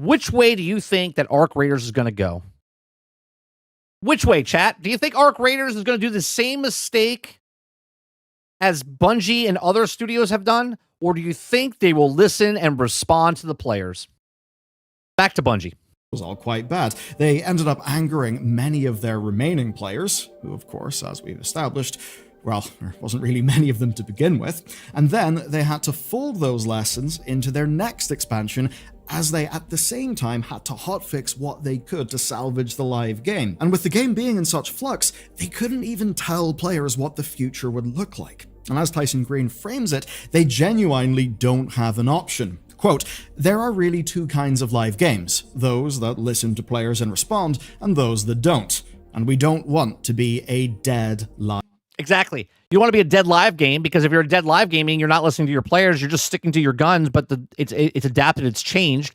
Which way do you think that Arc Raiders is going to go? Which way, chat? Do you think Arc Raiders is going to do the same mistake as Bungie and other studios have done? Or do you think they will listen and respond to the players? Back to Bungie. Was all quite bad. They ended up angering many of their remaining players, who of course, as we've established, well, there wasn't really many of them to begin with, and then they had to fold those lessons into their next expansion, as they at the same time had to hotfix what they could to salvage the live game. And with the game being in such flux, they couldn't even tell players what the future would look like. And as Tyson Green frames it, they genuinely don't have an option. Quote, there are really two kinds of live games, those that listen to players and respond, and those that don't. And we don't want to be a dead live. Exactly. You want to be a dead live game, because if you're a dead live gaming, you're not listening to your players, you're just sticking to your guns, but it's adapted, it's changed.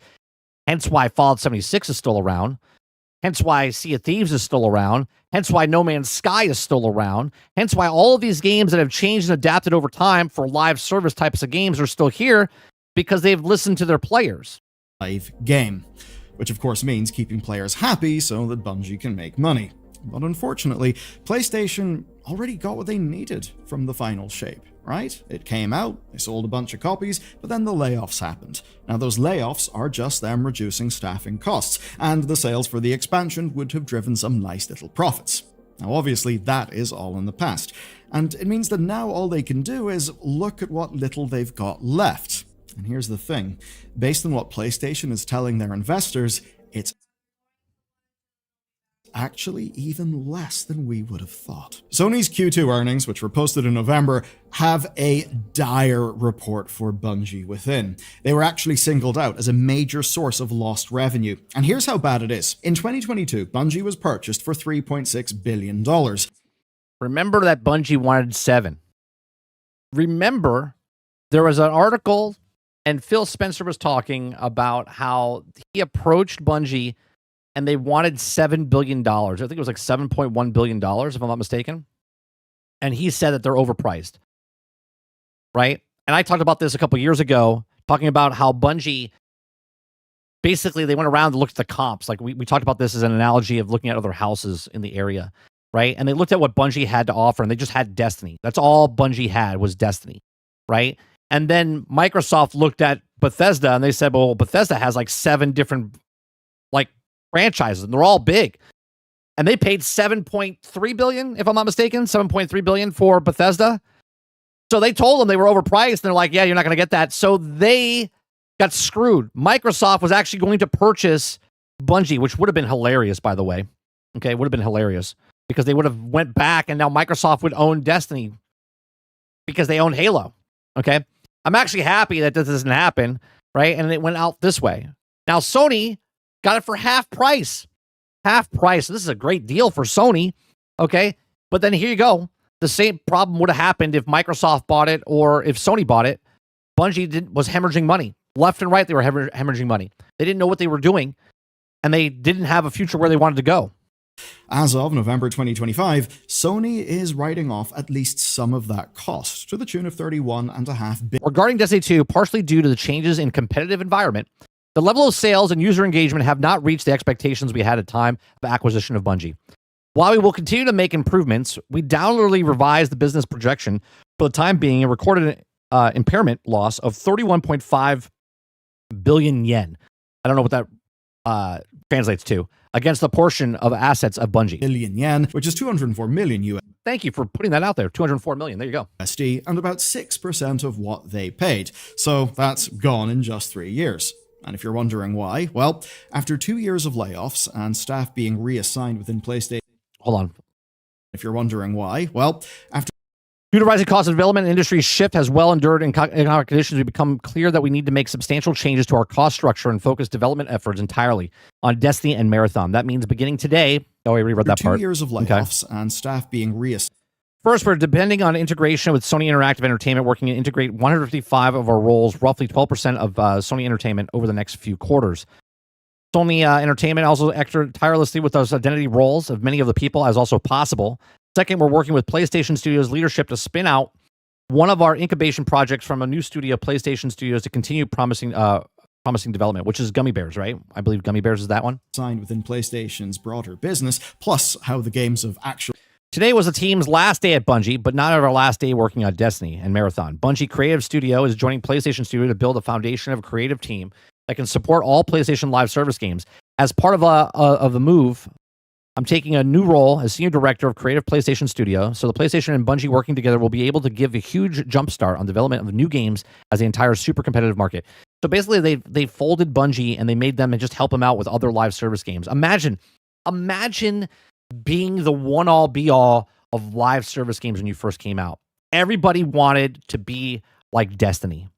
Hence why Fallout 76 is still around. Hence why Sea of Thieves is still around. Hence why No Man's Sky is still around. Hence why all of these games that have changed and adapted over time for live service types of games are still here, because they've listened to their players. Live game, which of course means keeping players happy so that Bungie can make money. But unfortunately, PlayStation already got what they needed from the final shape. right? It came out, they sold a bunch of copies, but then the layoffs happened. Now those layoffs are just them reducing staffing costs, and the sales for the expansion would have driven some nice little profits. Now obviously that is all in the past, and it means that now all they can do is look at what little they've got left. And here's the thing, based on what PlayStation is telling their investors, it's actually even less than we would have thought. Sony's Q2 earnings, which were posted in November, have a dire report for Bungie within. They were actually singled out as a major source of lost revenue. And here's how bad it is. In 2022, Bungie was purchased for $3.6 billion. Remember that Bungie wanted 7. Remember, there was an article and Phil Spencer was talking about how he approached Bungie and they wanted $7 billion. I think it was like $7.1 billion, if I'm not mistaken. And he said that they're overpriced, right? And I talked about this a couple years ago, talking about how Bungie, basically they went around and looked at the comps. Like we talked about this as an analogy of looking at other houses in the area, right? And they looked at what Bungie had to offer, and they just had Destiny. That's all Bungie had was Destiny, right? And then Microsoft looked at Bethesda, and they said, well, Bethesda has like 7 different like franchises, and they're all big. And they paid $7.3 billion, if I'm not mistaken, $7.3 billion for Bethesda. So they told them they were overpriced, and they're like, yeah, you're not going to get that. So they got screwed. Microsoft was actually going to purchase Bungie, which would have been hilarious, by the way. Okay, it would have been hilarious because they would have went back, and now Microsoft would own Destiny because they own Halo. Okay, I'm actually happy that this doesn't happen, right? And it went out this way. Now Sony got it for half price. Half price. This is a great deal for Sony. Okay. But then here you go. The same problem would have happened if Microsoft bought it or if Sony bought it. Bungie was hemorrhaging money. Left and right, they were hemorrhaging money. They didn't know what they were doing, and they didn't have a future where they wanted to go. As of November 2025, Sony is writing off at least some of that cost, to the tune of $31.5 billion. Regarding Destiny 2, partially due to the changes in competitive environment, the level of sales and user engagement have not reached the expectations we had at time of acquisition of Bungie. While we will continue to make improvements, we downwardly revised the business projection for the time being and recorded an impairment loss of 31.5 billion yen. I don't know what that translates to, against the portion of assets of Bungie. Billion yen, which is 204 million US. Thank you for putting that out there. 204 million. There you go. USD, and about 6% of what they paid. So that's gone in just 3 years. And if you're wondering why, well, after 2 years of layoffs and staff being reassigned within PlayStation... Hold on. If you're wondering why, well, after... Due to rising cost of development and industry shift has well endured in economic conditions, we've become clear that we need to make substantial changes to our cost structure and focus development efforts entirely on Destiny and Marathon. That means beginning today... Oh, I reread that part. 2 years of layoffs and staff being reassigned. First, we're depending on integration with Sony Interactive Entertainment, working to integrate 155 of our roles, roughly 12% of Sony Entertainment over the next few quarters. Sony Entertainment also acted tirelessly with those identity roles of many of the people as also possible. Second, we're working with PlayStation Studios leadership to spin out one of our incubation projects from a new studio, PlayStation Studios, to continue promising development, which is Gummy Bears, right? I believe Gummy Bears is that one. Signed within PlayStation's broader business, plus how the games have actually... Today was the team's last day at Bungie, but not our last day working on Destiny and Marathon. Bungie Creative Studio is joining PlayStation Studio to build a foundation of a creative team that can support all PlayStation Live service games. As part of the move, I'm taking a new role as Senior Director of Creative PlayStation Studio, so the PlayStation and Bungie working together will be able to give a huge jumpstart on development of new games as the entire super competitive market. So basically, they folded Bungie and they made them and just help them out with other live service games. Imagine being the one-all, be-all of live service games when you first came out. Everybody wanted to be like Destiny.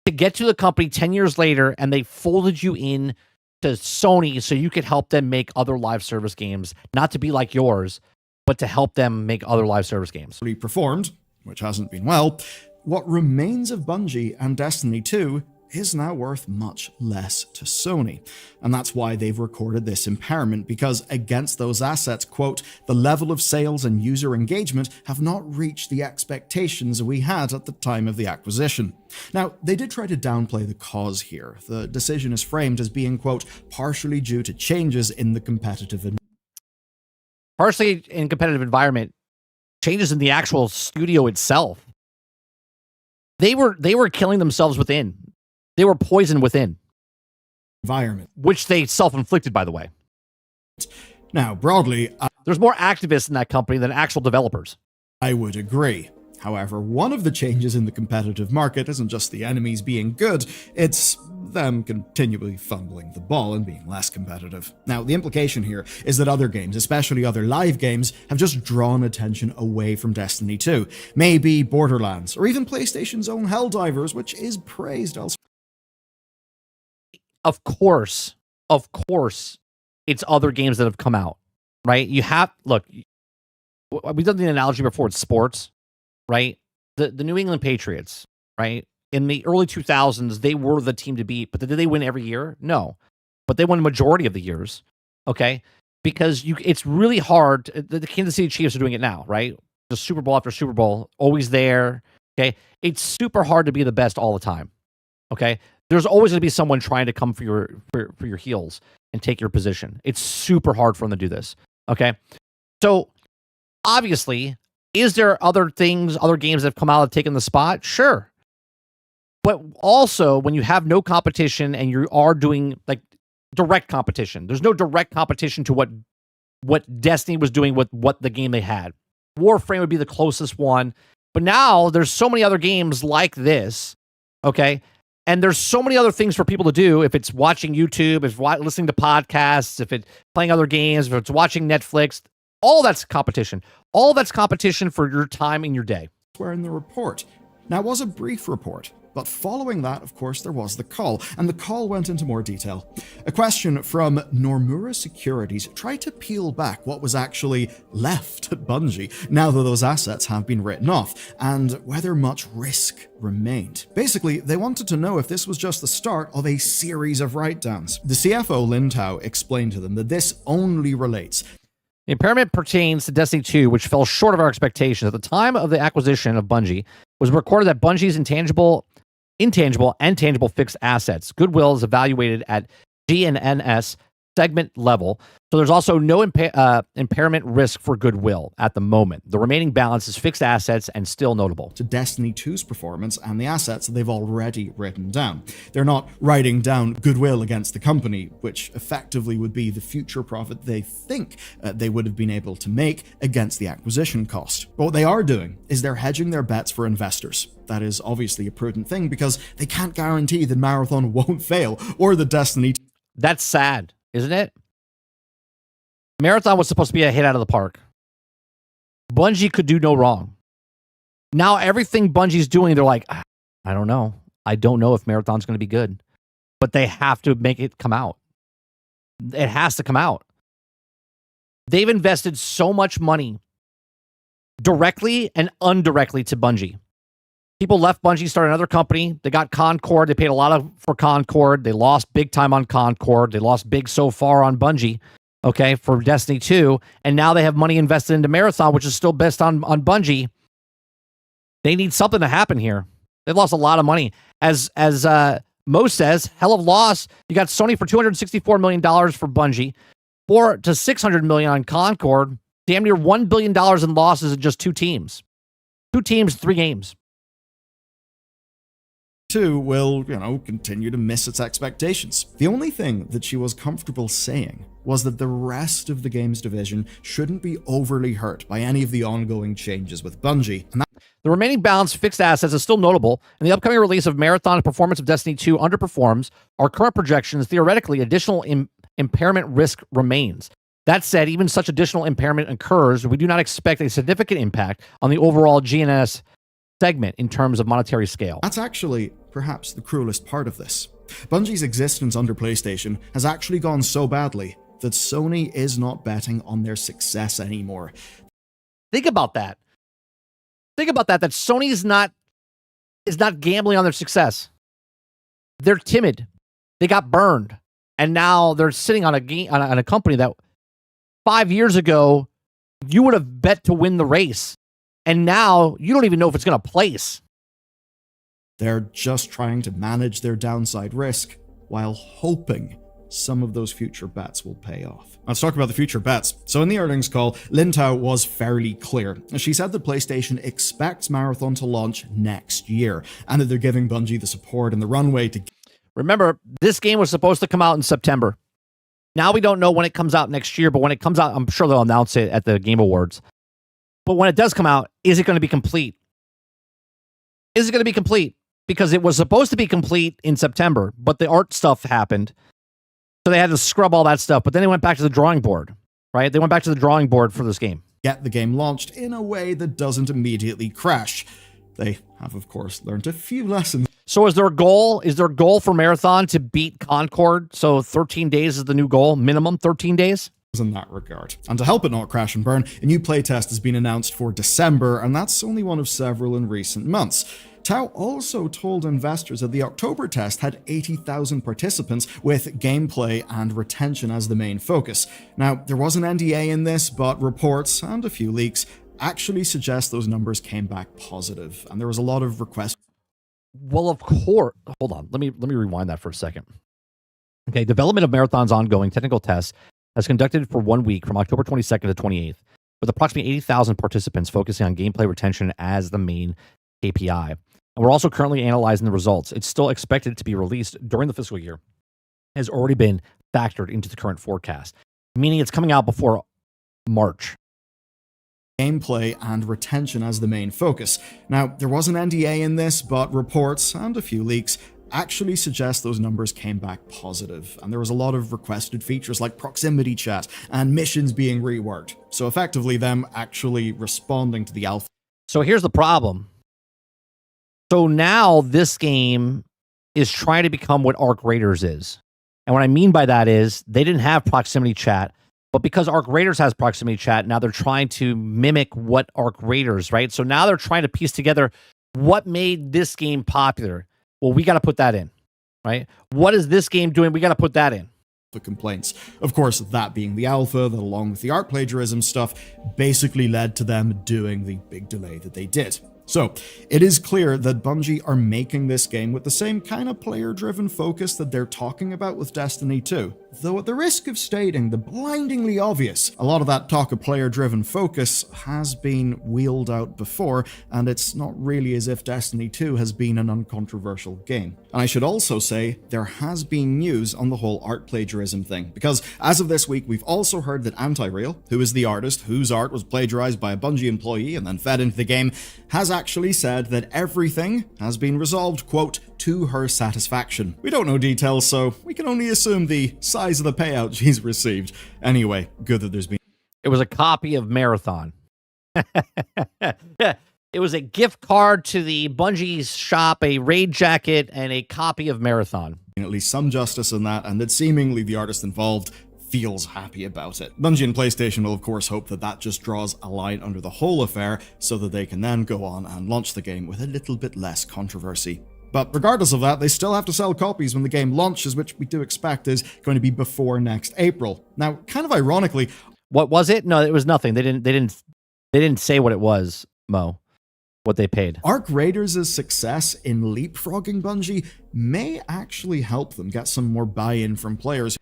To get to the company 10 years later, and they folded you in to Sony so you could help them make other live service games, not to be like yours, but to help them make other live service games. Performed, which hasn't been well, what remains of Bungie and Destiny 2 is now worth much less to Sony. And that's why they've recorded this impairment, because against those assets, quote, the level of sales and user engagement have not reached the expectations we had at the time of the acquisition. Now, they did try to downplay the cause here. The decision is framed as being, quote, partially due to changes in the competitive environment, changes in the actual studio itself. They were killing themselves within. They were poisoned within. Environment. Which they self-inflicted, by the way. Now, broadly, there's more activists in that company than actual developers. I would agree. However, one of the changes in the competitive market isn't just the enemies being good, it's them continually fumbling the ball and being less competitive. Now, the implication here is that other games, especially other live games, have just drawn attention away from Destiny 2. Maybe Borderlands, or even PlayStation's own Helldivers, which is praised elsewhere. Of course, it's other games that have come out, right? Look, we've done the analogy before, it's sports, right? The New England Patriots, right? In the early 2000s, they were the team to beat, but did they win every year? No. But they won the majority of the years, okay? Because it's really hard. The Kansas City Chiefs are doing it now, right? The Super Bowl after Super Bowl, always there, okay? It's super hard to be the best all the time, okay? There's always going to be someone trying to come for your heels and take your position. It's super hard for them to do this, okay? So, obviously, is there other games that have come out and taken the spot? Sure. But also, when you have no competition and you are doing like direct competition, there's no direct competition to what Destiny was doing with what the game they had. Warframe would be the closest one. But now there's so many other games like this, okay? And there's so many other things for people to do. If it's watching YouTube, if it's listening to podcasts, if it's playing other games, if it's watching Netflix, all that's competition. All that's competition for your time in your day. Where in the report. Now, it was a brief report, but following that, of course, there was the call, and the call went into more detail. A question from Nomura Securities tried to peel back what was actually left at Bungie, now that those assets have been written off, and whether much risk remained. Basically, they wanted to know if this was just the start of a series of write-downs. The CFO, Lin Tao, explained to them that this only relates. The impairment pertains to Destiny 2, which fell short of our expectations. At the time of the acquisition of Bungie, it was recorded that Bungie's intangible, and tangible fixed assets, goodwill, is evaluated at G&NS segment level. So there's also no impairment risk for goodwill at the moment. The remaining balance is fixed assets and still notable. To Destiny 2's performance and the assets they've already written down. They're not writing down goodwill against the company, which effectively would be the future profit they think they would have been able to make against the acquisition cost. But what they are doing is they're hedging their bets for investors. That is obviously a prudent thing because they can't guarantee that Marathon won't fail or that Destiny... That's sad, isn't it? Marathon was supposed to be a hit out of the park. Bungie could do no wrong. Now everything Bungie's doing, they're like, I don't know. I don't know if Marathon's going to be good. But they have to make it come out. It has to come out. They've invested so much money directly and indirectly to Bungie. People left Bungie, started another company. They got Concord. They paid a lot for Concord. They lost big time on Concord. They lost big so far on Bungie, okay, for Destiny 2. And now they have money invested into Marathon, which is still best on Bungie. They need something to happen here. They've lost a lot of money. As Mo says, hell of loss. You got Sony for $264 million for Bungie, $400 to $600 million on Concord, damn near $1 billion in losses in just 2 teams. 2 teams, 3 games. 2 will, continue to miss its expectations. The only thing that she was comfortable saying was that the rest of the games division shouldn't be overly hurt by any of the ongoing changes with Bungie. And the remaining balance fixed assets is still notable, and the upcoming release of Marathon and performance of Destiny 2 underperforms our current projections. Theoretically, additional impairment risk remains. That said, even such additional impairment occurs, we do not expect a significant impact on the overall GNS segment in terms of monetary scale. That's actually perhaps the cruelest part of this. Bungie's existence under PlayStation has actually gone so badly that Sony is not betting on their success anymore. Think about that. That Sony is not gambling on their success. They're timid. They got burned. And now they're sitting on a company that 5 years ago you would have bet to win the race. And now you don't even know if it's going to place. They're just trying to manage their downside risk while hoping some of those future bets will pay off. Let's talk about the future bets. So in the earnings call, Lin Tao was fairly clear. She said that PlayStation expects Marathon to launch next year, and that they're giving Bungie the support and the runway to... Remember, this game was supposed to come out in September. Now we don't know when it comes out next year, but when it comes out, I'm sure they'll announce it at the Game Awards. But when it does come out, is it going to be complete? Is it going to be complete? Because it was supposed to be complete in September, but the art stuff happened. So they had to scrub all that stuff, but then they went back to the drawing board, right? They went back to the drawing board for this game. Get the game launched in a way that doesn't immediately crash. They have, of course, learned a few lessons. So is there a goal? Is there a goal for Marathon to beat Concord? So 13 days is the new goal, minimum 13 days? In that regard. And to help it not crash and burn, a new playtest has been announced for December, and that's only one of several in recent months. Tao also told investors that the October test had 80,000 participants with gameplay and retention as the main focus. Now, there was an NDA in this, but reports and a few leaks actually suggest those numbers came back positive, and there was a lot of requests. Well, of course. Hold on. Let me rewind that for a second. Okay, development of Marathon's ongoing technical tests has conducted for 1 week from October 22nd to 28th, with approximately 80,000 participants focusing on gameplay retention as the main KPI. And we're also currently analyzing the results. It's still expected to be released during the fiscal year. It has already been factored into the current forecast, meaning it's coming out before March. Gameplay and retention as the main focus. Now, there was an NDA in this, but reports and a few leaks actually suggest those numbers came back positive, and there was a lot of requested features like proximity chat and missions being reworked. So effectively them actually responding to the alpha. So here's the problem. So now this game is trying to become what Arc Raiders is. And what I mean by that is they didn't have proximity chat, but because Arc Raiders has proximity chat, now they're trying to mimic what Arc Raiders, right? So now they're trying to piece together what made this game popular. Well, we got to put that in, right? What is this game doing? We got to put that in. The complaints. Of course, that being the alpha, that along with the art plagiarism stuff, basically led to them doing the big delay that they did. So, it is clear that Bungie are making this game with the same kind of player-driven focus that they're talking about with Destiny 2. Though at the risk of stating the blindingly obvious, a lot of that talk of player-driven focus has been wheeled out before, and it's not really as if Destiny 2 has been an uncontroversial game. And I should also say, there has been news on the whole art plagiarism thing, because as of this week, we've also heard that Anti-Real, who is the artist whose art was plagiarized by a Bungie employee and then fed into the game, has actually said that everything has been resolved, quote, to her satisfaction. We don't know details, so we can only assume the size of the payout she's received. Anyway, good that there's been... It was a copy of Marathon. It was a gift card to the Bungie's shop, a raid jacket, and a copy of Marathon. At least some justice in that, and that seemingly the artist involved feels happy about it. Bungie and PlayStation will of course hope that that just draws a line under the whole affair so that they can then go on and launch the game with a little bit less controversy. But regardless of that, they still have to sell copies when the game launches, which we do expect is going to be before next April. Now, kind of ironically... What was it? No, it was nothing. They didn't say what it was, Mo. What they paid. Arc Raiders' success in leapfrogging Bungie may actually help them get some more buy-in from players.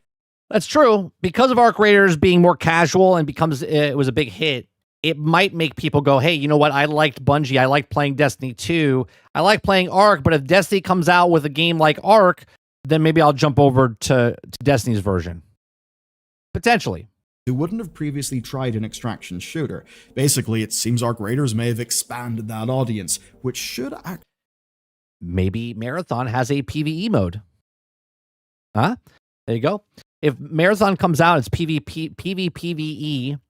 That's true. Because of Arc Raiders being more casual and it was a big hit, it might make people go, hey, you know what? I liked Bungie. I liked playing Destiny 2. I like playing Arc, but if Destiny comes out with a game like Arc, then maybe I'll jump over to Destiny's version. Potentially. Who wouldn't have previously tried an extraction shooter. Basically, it seems Arc Raiders may have expanded that audience, which should act... Maybe Marathon has a PvE mode. Huh? There you go. If Marathon comes out, it's PvPvE,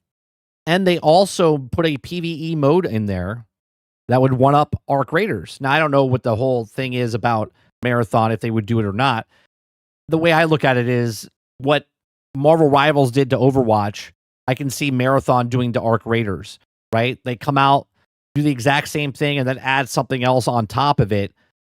and they also put a PvE mode in there that would one-up Arc Raiders. Now, I don't know what the whole thing is about Marathon, if they would do it or not. The way I look at it is what Marvel Rivals did to Overwatch, I can see Marathon doing to Arc Raiders, right? They come out, do the exact same thing, and then add something else on top of it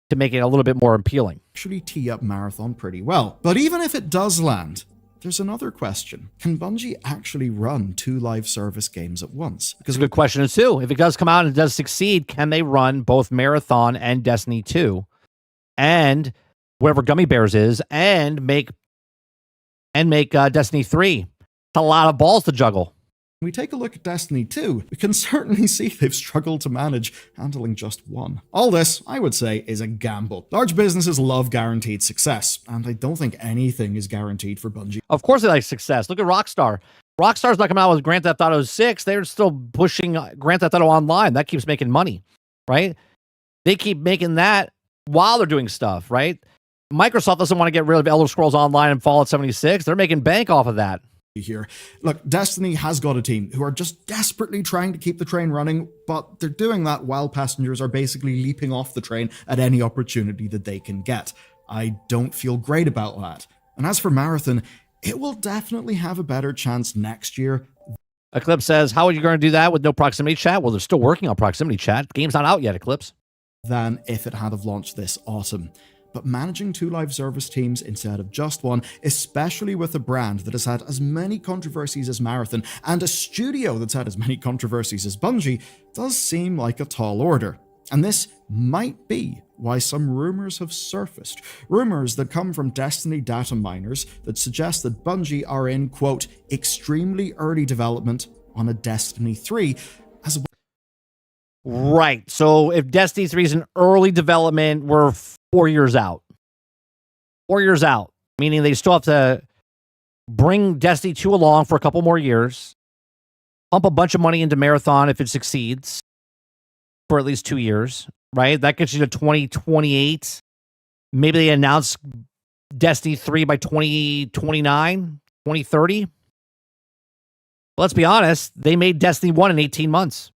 to make it a little bit more appealing. Actually tee up Marathon pretty well. But even if it does land, there's another question. Can Bungie actually run 2 live service games at once? Because a good question too. If it does come out and it does succeed, can they run both Marathon and Destiny 2 and whatever Gummy Bears is and make and make Destiny 3. It's a lot of balls to juggle. We take a look at Destiny 2, we can certainly see they've struggled to manage handling just one. All this, I would say, is a gamble. Large businesses love guaranteed success, and I don't think anything is guaranteed for Bungie. Of course they like success. Look at Rockstar. Rockstar's not coming out with Grand Theft Auto 6. They're still pushing Grand Theft Auto Online. That keeps making money, right? They keep making that while they're doing stuff, right? Microsoft doesn't want to get rid of Elder Scrolls Online and Fallout 76. They're making bank off of that. Here. Look, Destiny has got a team who are just desperately trying to keep the train running, but they're doing that while passengers are basically leaping off the train at any opportunity that they can get. I don't feel great about that. And as for Marathon, it will definitely have a better chance next year. Eclipse says, how are you going to do that with no proximity chat? Well, they're still working on proximity chat. The game's not out yet, Eclipse. Than if it had have launched this autumn. But managing 2 live service teams instead of just one, especially with a brand that has had as many controversies as Marathon and a studio that's had as many controversies as Bungie, does seem like a tall order. And this might be why some rumors have surfaced. Rumors that come from Destiny data miners that suggest that Bungie are in, quote, extremely early development on a Destiny 3 as well. Right. So if Destiny 3 is in early development, we're 4 years out. 4 years out, meaning they still have to bring Destiny 2 along for a couple more years, pump a bunch of money into Marathon if it succeeds for at least 2 years, right? That gets you to 2028. Maybe they announce Destiny 3 by 2029, 2030. Let's be honest, they made Destiny 1 in 18 months.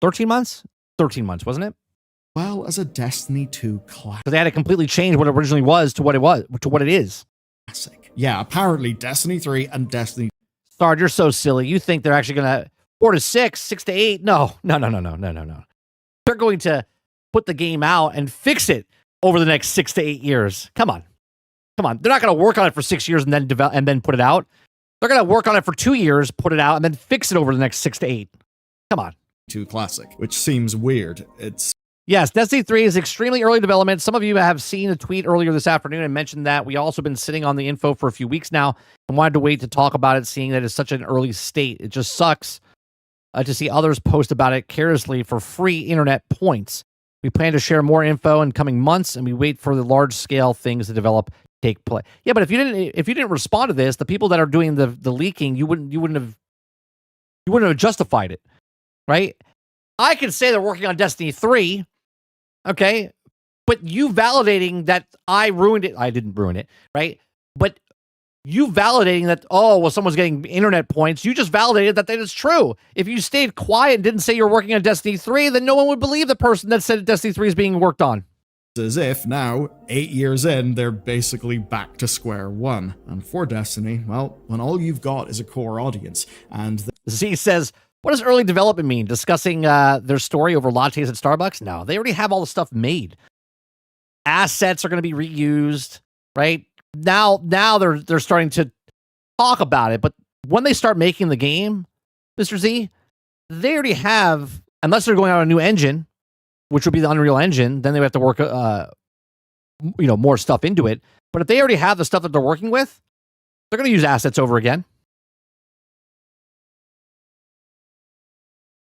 13 months? 13 months, wasn't it? Well, as a Destiny 2 classic. So they had to completely change what it originally was to what it is. Classic. Yeah, apparently Destiny 3 and Destiny. Sarge, you're so silly. You think they're actually going to 4 to 6, 6 to 8? No. They're going to put the game out and fix it over the next 6 to 8 years. Come on. They're not going to work on it for 6 years and then develop and then put it out. They're going to work on it for 2 years, put it out, and then fix it over the next 6 to 8. Come on. 2 classic, which seems weird. Yes, Destiny 3 is extremely early development. Some of you have seen a tweet earlier this afternoon and mentioned that. We also been sitting on the info for a few weeks now and wanted to wait to talk about it, seeing that it's such an early state. It just sucks to see others post about it carelessly for free internet points. We plan to share more info in coming months, and we wait for the large-scale things to develop take place. Yeah, but if you didn't respond to this, the people that are doing the leaking, you wouldn't have justified it, right? I can say they're working on Destiny 3. Okay, but you validating that I ruined it. I didn't ruin it, right? But you validating that, oh, well, someone's getting internet points. You just validated that is true. If you stayed quiet and didn't say you're working on Destiny 3, then no one would believe the person that said Destiny 3 is being worked on. As if now, 8 years in, they're basically back to square one. And for Destiny, well, when all you've got is a core audience, and Z says, what does early development mean? Discussing their story over lattes at Starbucks? No, they already have all the stuff made. Assets are going to be reused, right? Now they're starting to talk about it, but when they start making the game, Mr. Z, they already have, unless they're going on a new engine, which would be the Unreal Engine, then they would have to work more stuff into it. But if they already have the stuff that they're working with, they're going to use assets over again.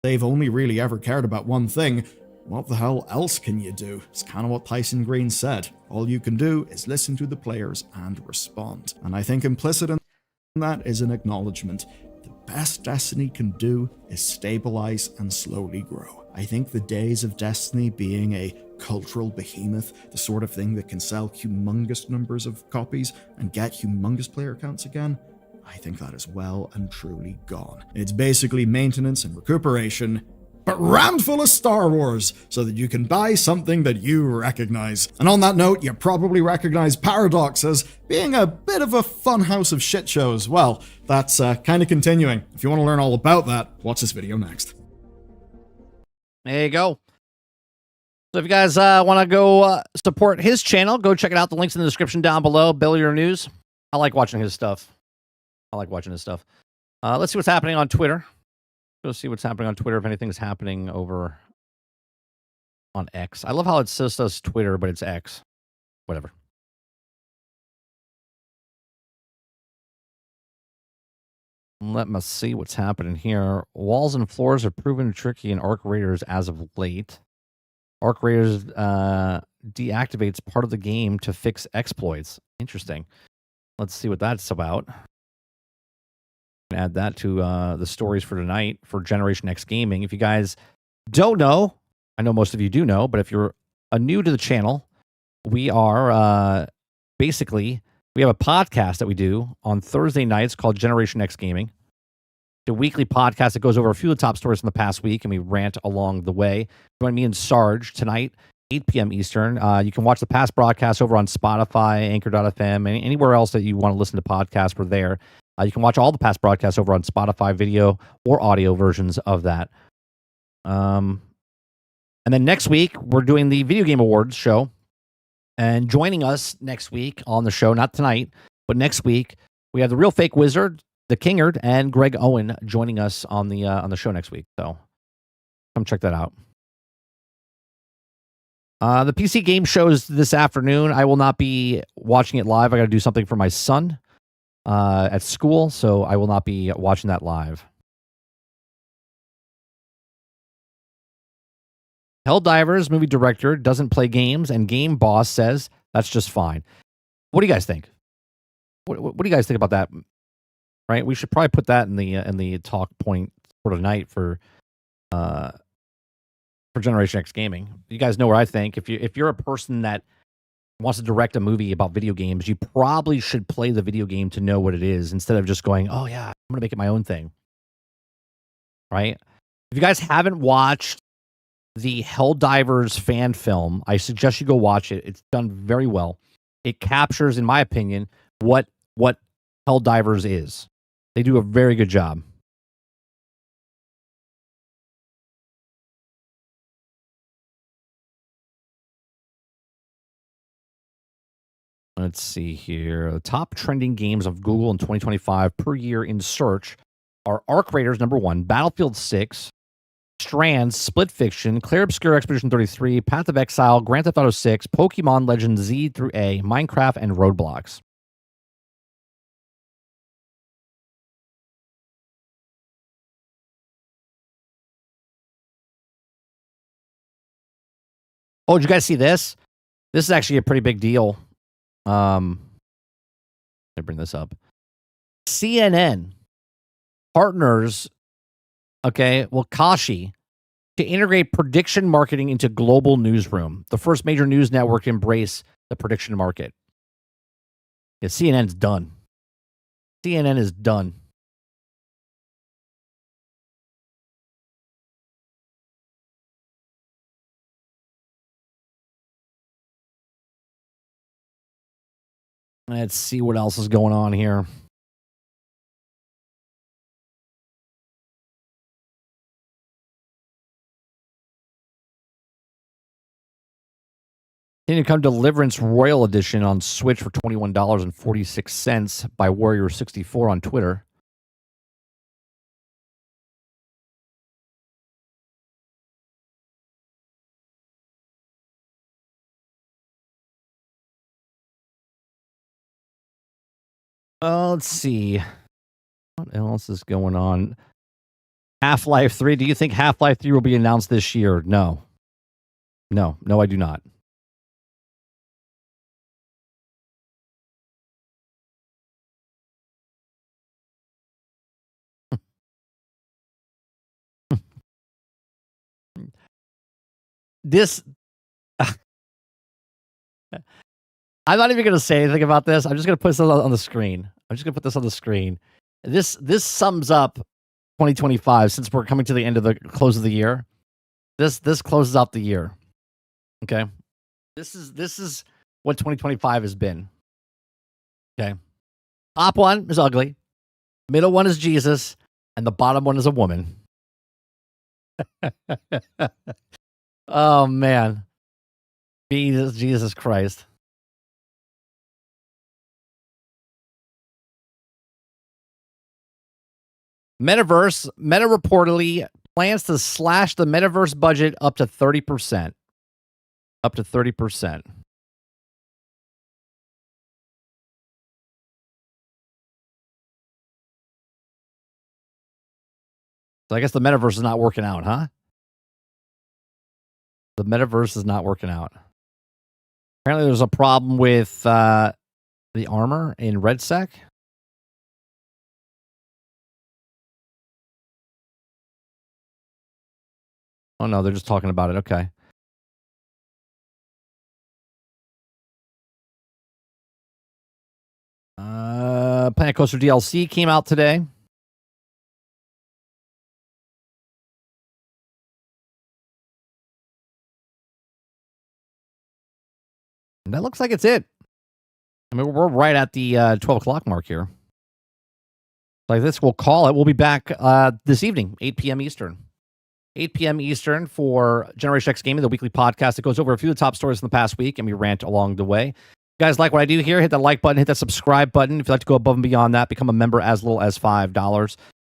They've only really ever cared about one thing. What the hell else can you do? It's kind of what Tyson Green said. All you can do is listen to the players and respond. And I think implicit in that is an acknowledgement. The best Destiny can do is stabilize and slowly grow. I think the days of Destiny being a cultural behemoth, the sort of thing that can sell humongous numbers of copies and get humongous player counts again, I think that is well and truly gone. It's basically maintenance and recuperation, but rammed full of Star Wars, so that you can buy something that you recognize. And on that note, you probably recognize Paradox as being a bit of a fun house of shit shows. Well, that's kind of continuing. If you want to learn all about that, watch this video next. There you go. So if you guys want to go support his channel, go check it out. The link's in the description down below. Billiard News. I like watching his stuff. Let's see what's happening on Twitter. Go see what's happening on Twitter if anything's happening over on X. I love how it says Twitter, but it's X. Whatever. Let me see what's happening here. Walls and floors have proven tricky in Arc Raiders as of late. Arc Raiders deactivates part of the game to fix exploits. Interesting. Let's see what that's about. Add that to the stories for tonight for Generation X Gaming. If you guys don't know, I know most of you do know, but if you're new to the channel, we are basically, we have a podcast that we do on Thursday nights called Generation X Gaming. The weekly podcast that goes over a few of the top stories from the past week, and we rant along the way. Join me and Sarge tonight, 8 p.m. Eastern. You can watch the past broadcasts over on Spotify, Anchor.fm, and anywhere else that you want to listen to podcasts. We're there. You can watch all the past broadcasts over on Spotify, video or audio versions of that. And then next week, we're doing the Video Game Awards show. And joining us next week on the show, not tonight, but next week, we have the Real Fake Wizard, the Kingard, and Greg Owen joining us on the show next week. So come check that out. The PC game shows this afternoon. I will not be watching it live. I got to do something for my son at school, so I will not be watching that live. Helldivers movie director doesn't play games, and game boss says that's just fine. What do you guys think? What do you guys think about that? Right, we should probably put that in the talk point for tonight for Generation X Gaming. You guys know where I think. If you're a person that wants to direct a movie about video games, you probably should play the video game to know what it is instead of just going, "Oh yeah, I'm gonna make it my own thing." Right? If you guys haven't watched the Helldivers fan film, I suggest you go watch it. It's done very well. It captures, in my opinion, what Helldivers is. They do a very good job. Let's see here. The top trending games of Google in 2025 per year in search are Arc Raiders #1, Battlefield 6, Strands, Split Fiction, Clair Obscur Expedition 33, Path of Exile, Grand Theft Auto 6, Pokemon Legends Z through A, Minecraft, and Roblox. Oh, did you guys see this? This is actually a pretty big deal. Let me bring this up. CNN partners, Kashi, to integrate prediction marketing into global newsroom. The first major news network to embrace the prediction market. Yeah, CNN's done. CNN is done. Let's see what else is going on here. Kingdom Come Deliverance Royal Edition on Switch for $21.46 by Warrior64 on Twitter. Let's see. What else is going on? Half-Life 3. Do you think Half-Life 3 will be announced this year? No. No, I do not. This... I'm not even going to say anything about this. I'm just going to put this on the screen. This sums up 2025 since we're coming to the end of the close of the year. This closes out the year. Okay. This is what 2025 has been. Okay. Top one is ugly. Middle one is Jesus. And the bottom one is a woman. Oh, man. Jesus Christ. Meta reportedly plans to slash the Metaverse budget up to 30%. Up to 30%. So I guess the metaverse is not working out, huh? The metaverse is not working out. Apparently there's a problem with the armor in RedSec. Oh no, they're just talking about it. Okay. Planet Coaster DLC came out today. And that looks like it's it. I mean, we're right at the 12 o'clock mark here. Like this, we'll call it. We'll be back this evening, 8 p.m. Eastern. 8 p.m. Eastern for Generation X Gaming, the weekly podcast that goes over a few of the top stories from the past week, and we rant along the way. If you guys like what I do here, hit that like button, hit that subscribe button. If you'd like to go above and beyond that, become a member as little as $5. You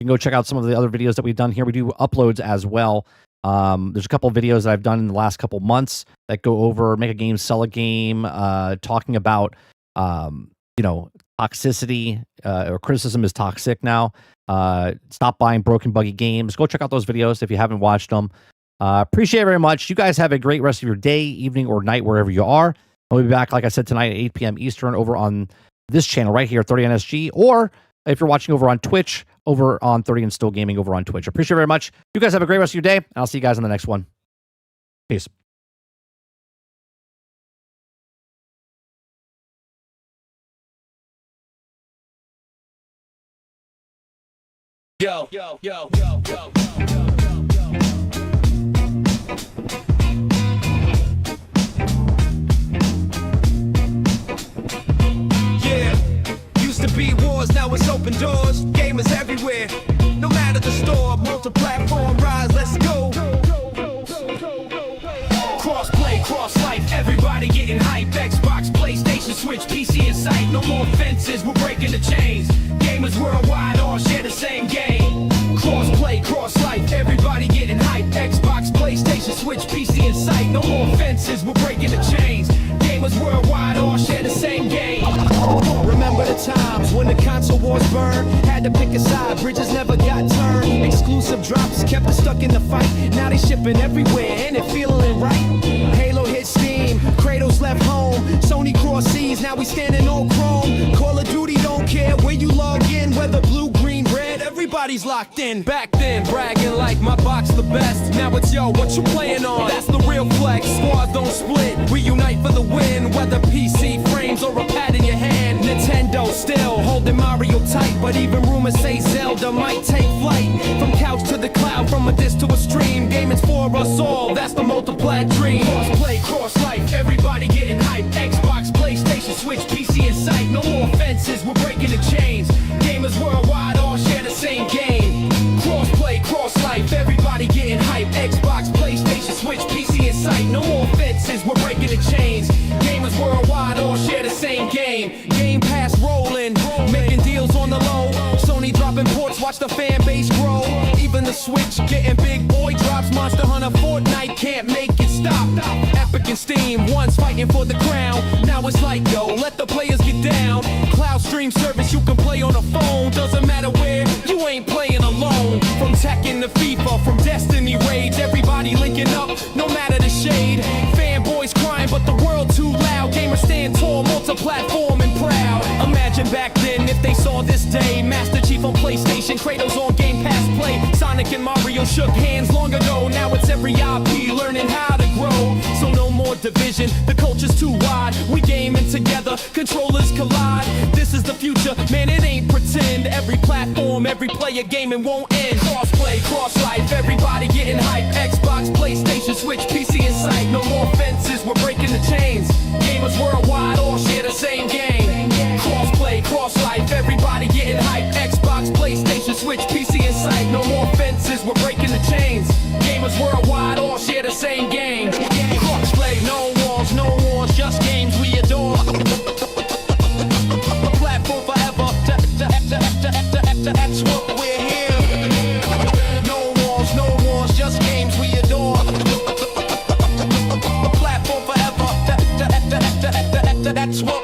can go check out some of the other videos that we've done here. We do uploads as well. There's a couple of videos that I've done in the last couple months that go over make a game, sell a game, talking about toxicity or criticism is toxic now. Stop buying broken, buggy games. Go check out those videos if you haven't watched them. Appreciate it very much. You guys have a great rest of your day, evening, or night, wherever you are. I'll be back, like I said, tonight at 8 p.m. Eastern over on this channel right here, 30 NSG, or if you're watching over on Twitch, over on 30 and Still Gaming over on Twitch. Appreciate it very much. You guys have a great rest of your day, and I'll see you guys on the next one. Peace. Yo, yo, yo, yo, yo, yo, yo. To be wars, now it's open doors. Gamers everywhere, no matter the store. Multi-platform rise, let's go. Cross-play, cross-life, everybody getting hype. Xbox, PlayStation, Switch, PC in sight. No more fences, we're breaking the chains. Gamers worldwide all share the same game. Cross-play, cross-life, everybody getting hype. Xbox, PlayStation, Switch, PC in sight. No more fences, we're breaking the chains. Gamers worldwide all share the same game. Remember the times when the console wars burned? Had to pick a side, bridges never got turned. Exclusive drops kept us stuck in the fight. Now they shipping everywhere and it feeling right. Halo hit Steam, Kratos left home. Sony cross seas, now we standing on Chrome. Call of Duty don't care where you log in, whether blue, green, red, everybody's locked in. Back then, bragging like my box the best. Now it's yo, what you playing on? That's the real flex. Squads don't split, we unite for the win. Whether PC frames or a pad in your hand. Nintendo still holding Mario tight, but even rumors say Zelda might take flight. From couch to the cloud, from a disc to a stream. Gaming's for us all, that's the multiply dream. Cross-play, cross-life, everybody getting hype. Xbox, PlayStation, Switch, PC in sight. No more fences, we're breaking the chains. Gamers worldwide all share the same game. Cross-play, cross-life, everybody getting hype. Xbox, PlayStation, Switch, PC in sight. No more fences, we're breaking the chains. Gamers worldwide all share the same game. Game Pass rolling, making deals on the low. Sony dropping ports, watch the fan base grow. Even the Switch getting big boy drops. Monster Hunter, Fortnite can't make it stop. Epic and Steam, once fighting for the crown. Now it's like, yo, let the players get down. Cloud stream service, you can play on a phone. Doesn't matter where, you ain't playing alone. From Tekken to FIFA, from Destiny raids, everybody linking up, no matter the shade. Fanboys crying, but the world too loud. Gamers stand tall, multi-platform and proud. Imagine back then if they saw this day. Master Chief on PlayStation, Kratos on Game Pass Play. Sonic and Mario shook hands long ago. Now it's every IP learning how to grow. So no more division, the culture's too wide. We gaming together, controllers collide. This is the future, man, it ain't pretend. Every platform, every player gaming won't end. Cross-play, cross-life, everybody getting hype. Xbox, PlayStation, Switch, PC in sight. No more fences, we're breaking the chains. Gamers worldwide all share the same game. Cross-play, cross-life, everybody getting hype. Xbox, PlayStation, Switch, PC in sight. No more fences, we're breaking the chains. Gamers worldwide all share the same game. Cross-play, no wars, just games we adore. A platform forever, that's what we're here. No wars, just games we adore. A platform forever, that's what